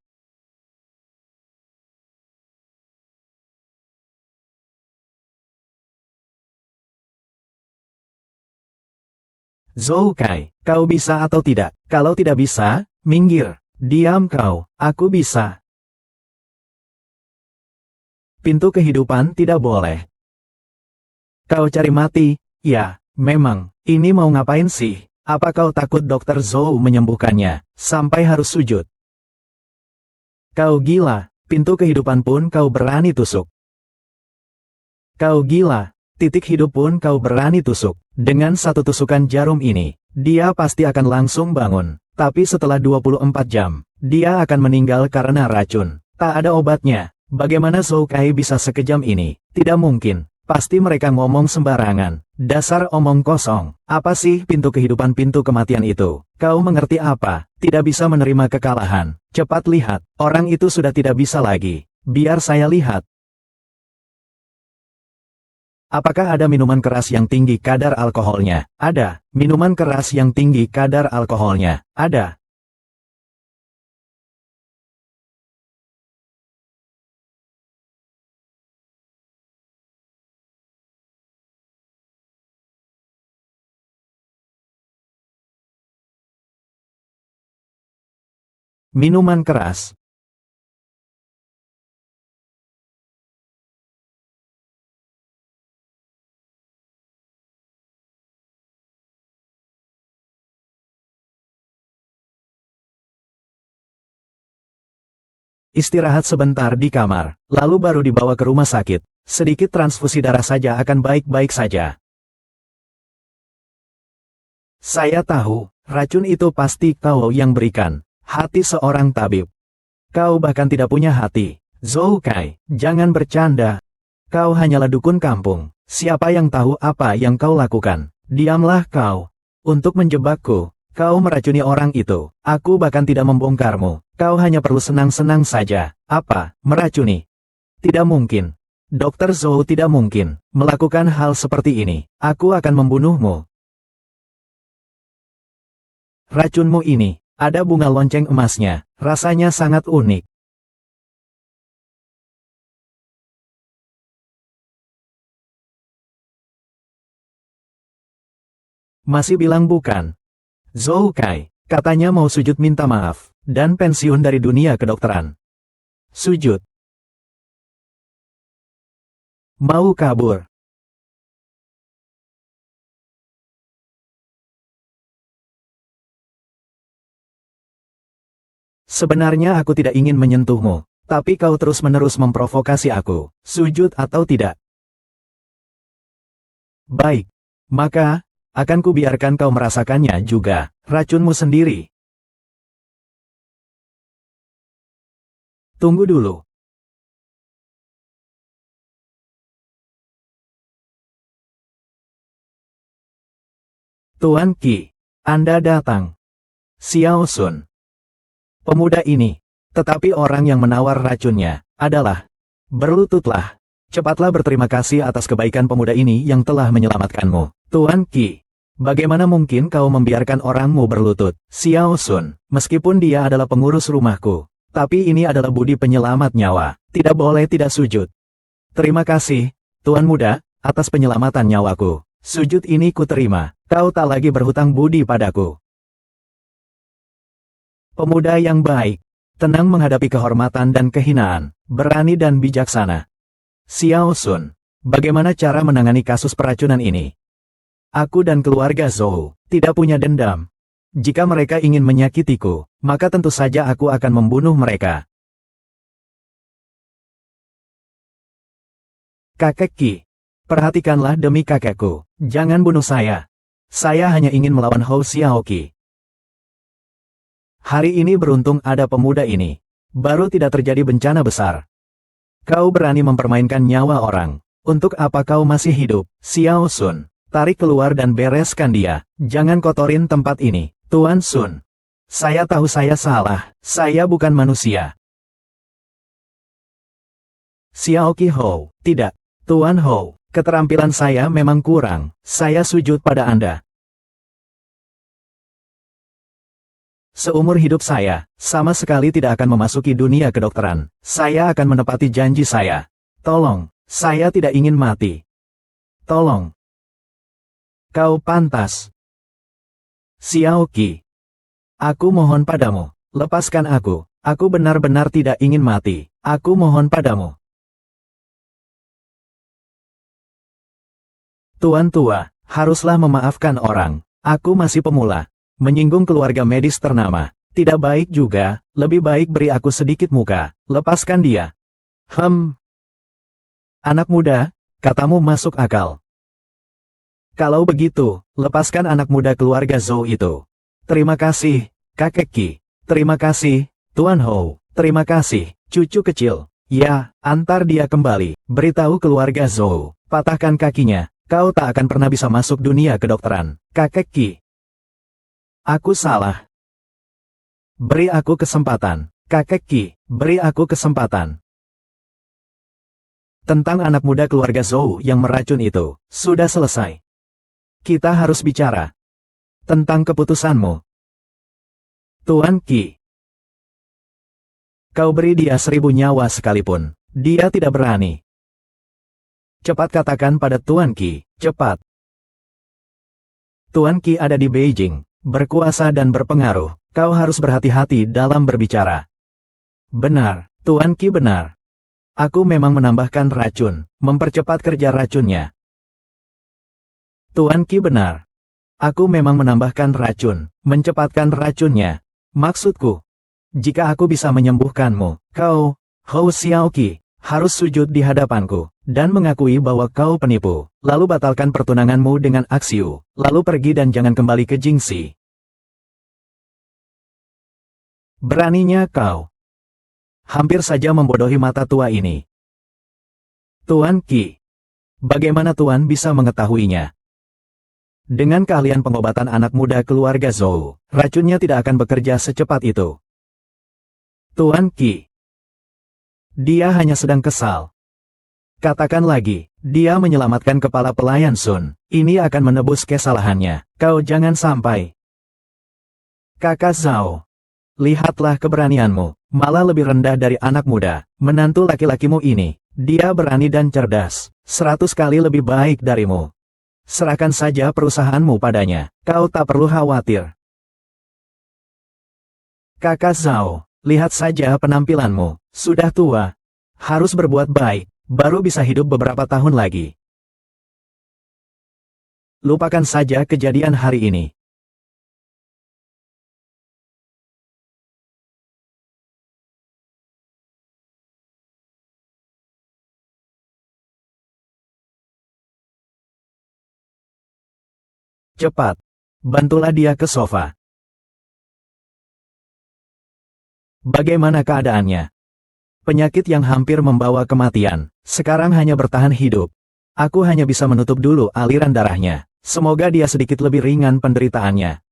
Zhou Kai, kau bisa atau tidak? Kalau tidak bisa, minggir. Diam kau, aku bisa. Pintu kehidupan tidak boleh. Kau cari mati? Ya, memang. Ini mau ngapain sih? Apa kau takut dokter Zhou menyembuhkannya, sampai harus sujud? Kau gila, pintu kehidupan pun kau berani tusuk. Kau gila, titik hidup pun kau berani tusuk. Dengan satu tusukan jarum ini, dia pasti akan langsung bangun. Tapi setelah 24 jam, dia akan meninggal karena racun. Tak ada obatnya. Bagaimana Zhou Kai bisa sekejam ini? Tidak mungkin. Pasti mereka ngomong sembarangan. Dasar omong kosong. Apa sih pintu kehidupan pintu kematian itu? Kau mengerti apa? Tidak bisa menerima kekalahan. Cepat lihat, orang itu sudah tidak bisa lagi. Biar saya lihat. Apakah ada minuman keras yang tinggi kadar alkoholnya? Ada. Minuman keras yang tinggi kadar alkoholnya? Ada. Minuman keras. Istirahat sebentar di kamar, lalu baru dibawa ke rumah sakit. Sedikit transfusi darah saja akan baik-baik saja. Saya tahu, racun itu pasti kau yang berikan. Hati seorang tabib. Kau bahkan tidak punya hati. Zhou Kai, jangan bercanda. Kau hanyalah dukun kampung. Siapa yang tahu apa yang kau lakukan? Diamlah kau. Untuk menjebakku, kau meracuni orang itu. Aku bahkan tidak membongkarmu. Kau hanya perlu senang-senang saja. Apa, meracuni? Tidak mungkin. Dokter Zhou tidak mungkin melakukan hal seperti ini. Aku akan membunuhmu. Racunmu ini, ada bunga lonceng emasnya. Rasanya sangat unik. Masih bilang bukan? Zhou Kai, katanya mau sujud minta maaf, dan pensiun dari dunia kedokteran. Sujud. Mau kabur. Sebenarnya aku tidak ingin menyentuhmu, tapi kau terus-menerus memprovokasi aku. Sujud atau tidak? Baik. Maka, akan kubiarkan kau merasakannya juga, racunmu sendiri. Tunggu dulu. Tuan Qi, Anda datang. Xiao Sun. Pemuda ini, tetapi orang yang menawar racunnya, adalah, berlututlah. Cepatlah berterima kasih atas kebaikan pemuda ini yang telah menyelamatkanmu. Tuan Qi, bagaimana mungkin kau membiarkan orangmu berlutut? Xiao Sun, meskipun dia adalah pengurus rumahku, tapi ini adalah budi penyelamat nyawa. Tidak boleh tidak sujud. Terima kasih, Tuan Muda, atas penyelamatan nyawaku. Sujud ini kuterima. Kau tak lagi berhutang budi padaku. Pemuda yang baik, tenang menghadapi kehormatan dan kehinaan, berani dan bijaksana. Xiao Sun, bagaimana cara menangani kasus peracunan ini? Aku dan keluarga Zhou tidak punya dendam. Jika mereka ingin menyakitiku, maka tentu saja aku akan membunuh mereka. Kakek Qi, perhatikanlah demi kakekku, jangan bunuh saya. Saya hanya ingin melawan Hou Xiaoqi. Hari ini beruntung ada pemuda ini. Baru tidak terjadi bencana besar. Kau berani mempermainkan nyawa orang. Untuk apa kau masih hidup? Xiao Sun, tarik keluar dan bereskan dia. Jangan kotorin tempat ini. Tuan Sun, saya tahu saya salah. Saya bukan manusia. Xiaoqi Hou, tidak. Tuan Hou, keterampilan saya memang kurang. Saya sujud pada Anda. Seumur hidup saya, sama sekali tidak akan memasuki dunia kedokteran. Saya akan menepati janji saya. Tolong, saya tidak ingin mati. Tolong. Kau pantas. Xiaoqi. Aku mohon padamu, lepaskan aku. Aku benar-benar tidak ingin mati. Aku mohon padamu. Tuan tua, haruslah memaafkan orang. Aku masih pemula. Menyinggung keluarga medis ternama. Tidak baik juga, lebih baik beri aku sedikit muka. Lepaskan dia. Anak muda, katamu masuk akal. Kalau begitu, lepaskan anak muda keluarga Zhou itu. Terima kasih, kakek Qi. Terima kasih, Tuan Hou. Terima kasih, cucu kecil. Ya, antar dia kembali. Beritahu keluarga Zhou, patahkan kakinya. Kau tak akan pernah bisa masuk dunia kedokteran. Kakek Qi. Aku salah. Beri aku kesempatan. Kakek Qi, beri aku kesempatan. Tentang anak muda keluarga Zhou yang meracun itu, sudah selesai. Kita harus bicara. Tentang keputusanmu. Tuan Qi. Kau beri dia 1000 nyawa sekalipun. Dia tidak berani. Cepat katakan pada Tuan Qi, cepat. Tuan Qi ada di Beijing. Berkuasa dan berpengaruh, kau harus berhati-hati dalam berbicara. Benar, Tuan Qi benar. Aku memang menambahkan racun, mempercepat kerja racunnya. Tuan Qi benar. Aku memang menambahkan racun, mencepatkan racunnya. Maksudku, jika aku bisa menyembuhkanmu, kau, Hou Xiaoqi, harus sujud di hadapanku, dan mengakui bahwa kau penipu, lalu batalkan pertunanganmu dengan Axiu, lalu pergi dan jangan kembali ke Jingxi. Beraninya kau. Hampir saja membodohi mata tua ini. Tuan Qi. Bagaimana Tuan bisa mengetahuinya? Dengan keahlian pengobatan anak muda keluarga Zhou, racunnya tidak akan bekerja secepat itu. Tuan Qi. Dia hanya sedang kesal. Katakan lagi, dia menyelamatkan kepala pelayan Sun. Ini akan menebus kesalahannya. Kau jangan sampai. Kakak Zhao. Lihatlah keberanianmu, malah lebih rendah dari anak muda. Menantu laki-lakimu ini, dia berani dan cerdas. 100 kali lebih baik darimu. Serahkan saja perusahaanmu padanya. Kau tak perlu khawatir. Kakak Zhao, lihat saja penampilanmu. Sudah tua. Harus berbuat baik, baru bisa hidup beberapa tahun lagi. Lupakan saja kejadian hari ini. Cepat, bantulah dia ke sofa. Bagaimana keadaannya? Penyakit yang hampir membawa kematian, sekarang hanya bertahan hidup. Aku hanya bisa menutup dulu aliran darahnya. Semoga dia sedikit lebih ringan penderitaannya.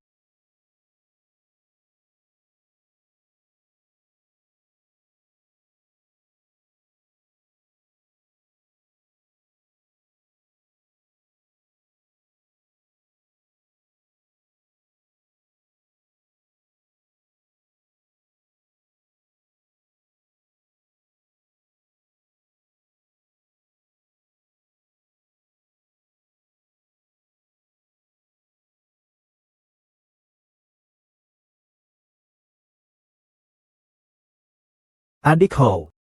Adik Hou,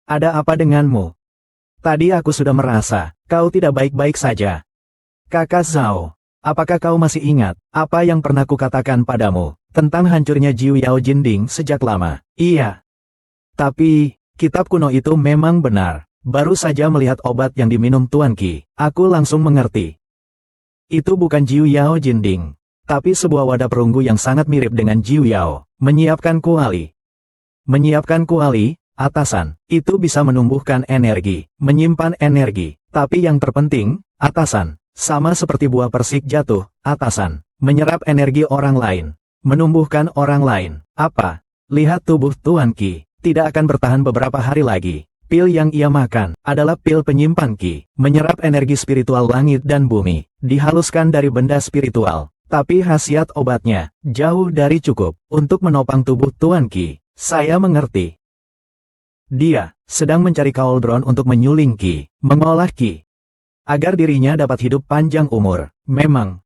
ada apa denganmu? Tadi aku sudah merasa, kau tidak baik-baik saja. Kakak Zhao, apakah kau masih ingat, apa yang pernah kukatakan padamu, tentang hancurnya Jiu Yao Jinding sejak lama? Iya. Tapi, kitab kuno itu memang benar. Baru saja melihat obat yang diminum Tuan Qi, aku langsung mengerti. Itu bukan Jiu Yao Jinding, tapi sebuah wadah perunggu yang sangat mirip dengan Jiu Yao, menyiapkan kuali. Menyiapkan kuali, atasan, itu bisa menumbuhkan energi, menyimpan energi, tapi yang terpenting, atasan, sama seperti buah persik jatuh, atasan, menyerap energi orang lain, menumbuhkan orang lain. Apa? Lihat tubuh Tuan Qi, tidak akan bertahan beberapa hari lagi. Pil yang ia makan adalah pil penyimpan Qi, menyerap energi spiritual langit dan bumi, dihaluskan dari benda spiritual, tapi khasiat obatnya jauh dari cukup untuk menopang tubuh Tuan Qi. Saya mengerti. Dia sedang mencari kauldron untuk menyuling Qi, mengolah Qi, agar dirinya dapat hidup panjang umur. Memang.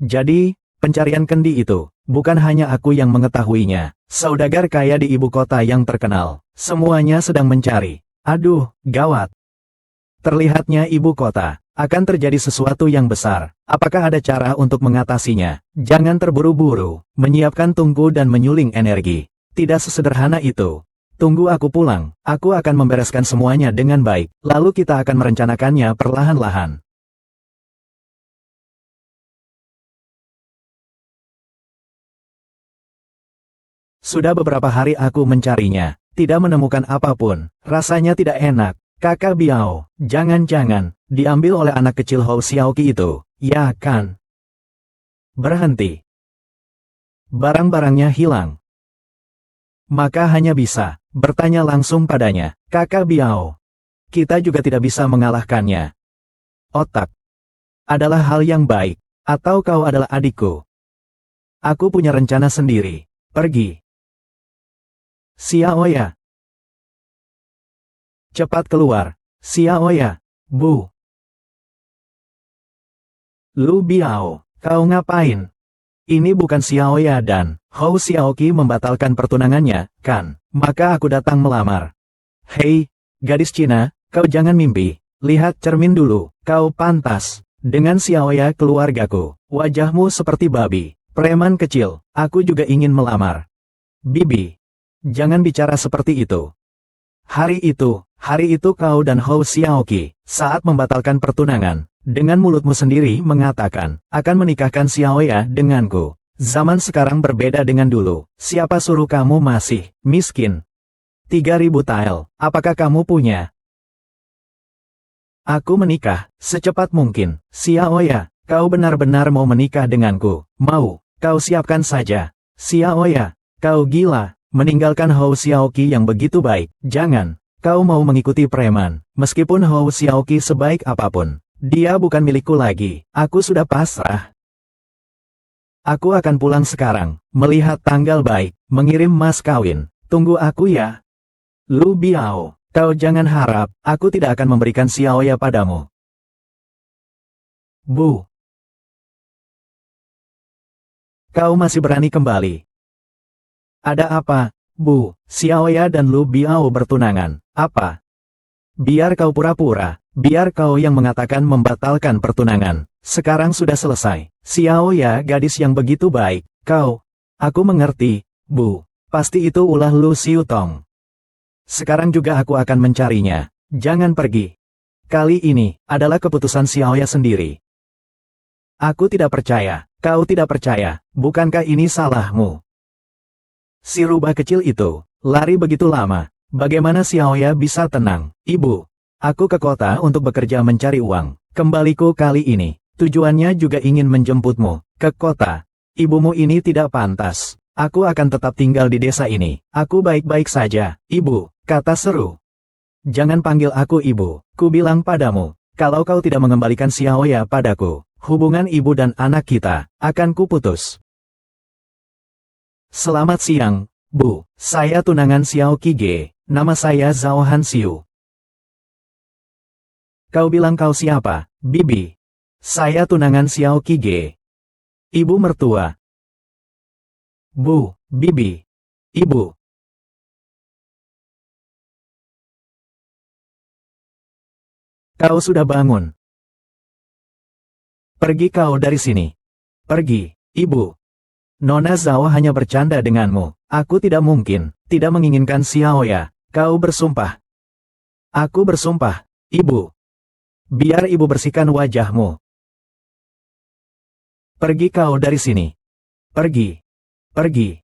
Jadi, pencarian kendi itu, bukan hanya aku yang mengetahuinya. Saudagar kaya di ibu kota yang terkenal, semuanya sedang mencari. Aduh, gawat. Terlihatnya ibu kota, akan terjadi sesuatu yang besar. Apakah ada cara untuk mengatasinya? Jangan terburu-buru, menyiapkan tungku dan menyuling energi. Tidak sesederhana itu. Tunggu aku pulang, aku akan membereskan semuanya dengan baik, lalu kita akan merencanakannya perlahan-lahan. Sudah beberapa hari aku mencarinya, tidak menemukan apapun, rasanya tidak enak. Kakak Biao, jangan-jangan, diambil oleh anak kecil Hou Xiaoqi itu, ya kan? Berhenti. Barang-barangnya hilang. Maka hanya bisa bertanya langsung padanya, Kakak Biao. Kita juga tidak bisa mengalahkannya. Otak. Adalah hal yang baik, atau kau adalah adikku. Aku punya rencana sendiri, pergi. Xiaoya. Cepat keluar, Xiaoya. Bu. Lu Biao, kau ngapain? Ini bukan Xiaoya dan Hou Xiaoqi membatalkan pertunangannya, kan? Maka aku datang melamar. Hei, gadis Cina, kau jangan mimpi. Lihat cermin dulu, kau pantas. Dengan Xiaoya keluargaku, wajahmu seperti babi. Preman kecil, aku juga ingin melamar. Bibi, jangan bicara seperti itu. Hari itu kau dan Hou Xiaoqi, saat membatalkan pertunangan, dengan mulutmu sendiri mengatakan, akan menikahkan Xiaoya denganku. Zaman sekarang berbeda dengan dulu, siapa suruh kamu masih miskin? 3.000 tael, apakah kamu punya? Aku menikah, secepat mungkin. Xiaoya, kau benar-benar mau menikah denganku? Mau, kau siapkan saja. Xiaoya, kau gila. Meninggalkan Hou Xiaoqi yang begitu baik, jangan, kau mau mengikuti preman, meskipun Hou Xiaoqi sebaik apapun, dia bukan milikku lagi, aku sudah pasrah. Aku akan pulang sekarang, melihat tanggal baik, mengirim mas kawin, tunggu aku ya. Lu Biao, kau jangan harap, aku tidak akan memberikan Xiaoya padamu. Bu. Kau masih berani kembali. Ada apa, Bu? Xiaoya dan Lu Biao bertunangan. Apa? Biar kau pura-pura, biar kau yang mengatakan membatalkan pertunangan. Sekarang sudah selesai. Xiaoya gadis yang begitu baik, kau. Aku mengerti, Bu. Pasti itu ulah Lu Xiutong. Sekarang juga aku akan mencarinya. Jangan pergi. Kali ini, adalah keputusan Xiaoya sendiri. Aku tidak percaya, kau tidak percaya, bukankah ini salahmu? Si rubah kecil itu, lari begitu lama, bagaimana Xiaoya bisa tenang? Ibu, aku ke kota untuk bekerja mencari uang, kembaliku kali ini, tujuannya juga ingin menjemputmu, ke kota. Ibumu ini tidak pantas, aku akan tetap tinggal di desa ini, aku baik-baik saja, ibu, kata seru. Jangan panggil aku ibu, ku bilang padamu, kalau kau tidak mengembalikan Xiaoya padaku, hubungan ibu dan anak kita akan kuputus. Selamat siang, Bu. Saya tunangan Xiao Qige. Nama saya Zhao Hanxiu. Kau bilang kau siapa, Bibi? Saya tunangan Xiao Qige. Ibu mertua. Bu, Bibi. Ibu. Kau sudah bangun. Pergi kau dari sini. Pergi, ibu. Nona Zhao hanya bercanda denganmu. Aku tidak mungkin, tidak menginginkan Xiaoya. Kau bersumpah. Aku bersumpah, ibu. Biar ibu bersihkan wajahmu. Pergi kau dari sini. Pergi. Pergi.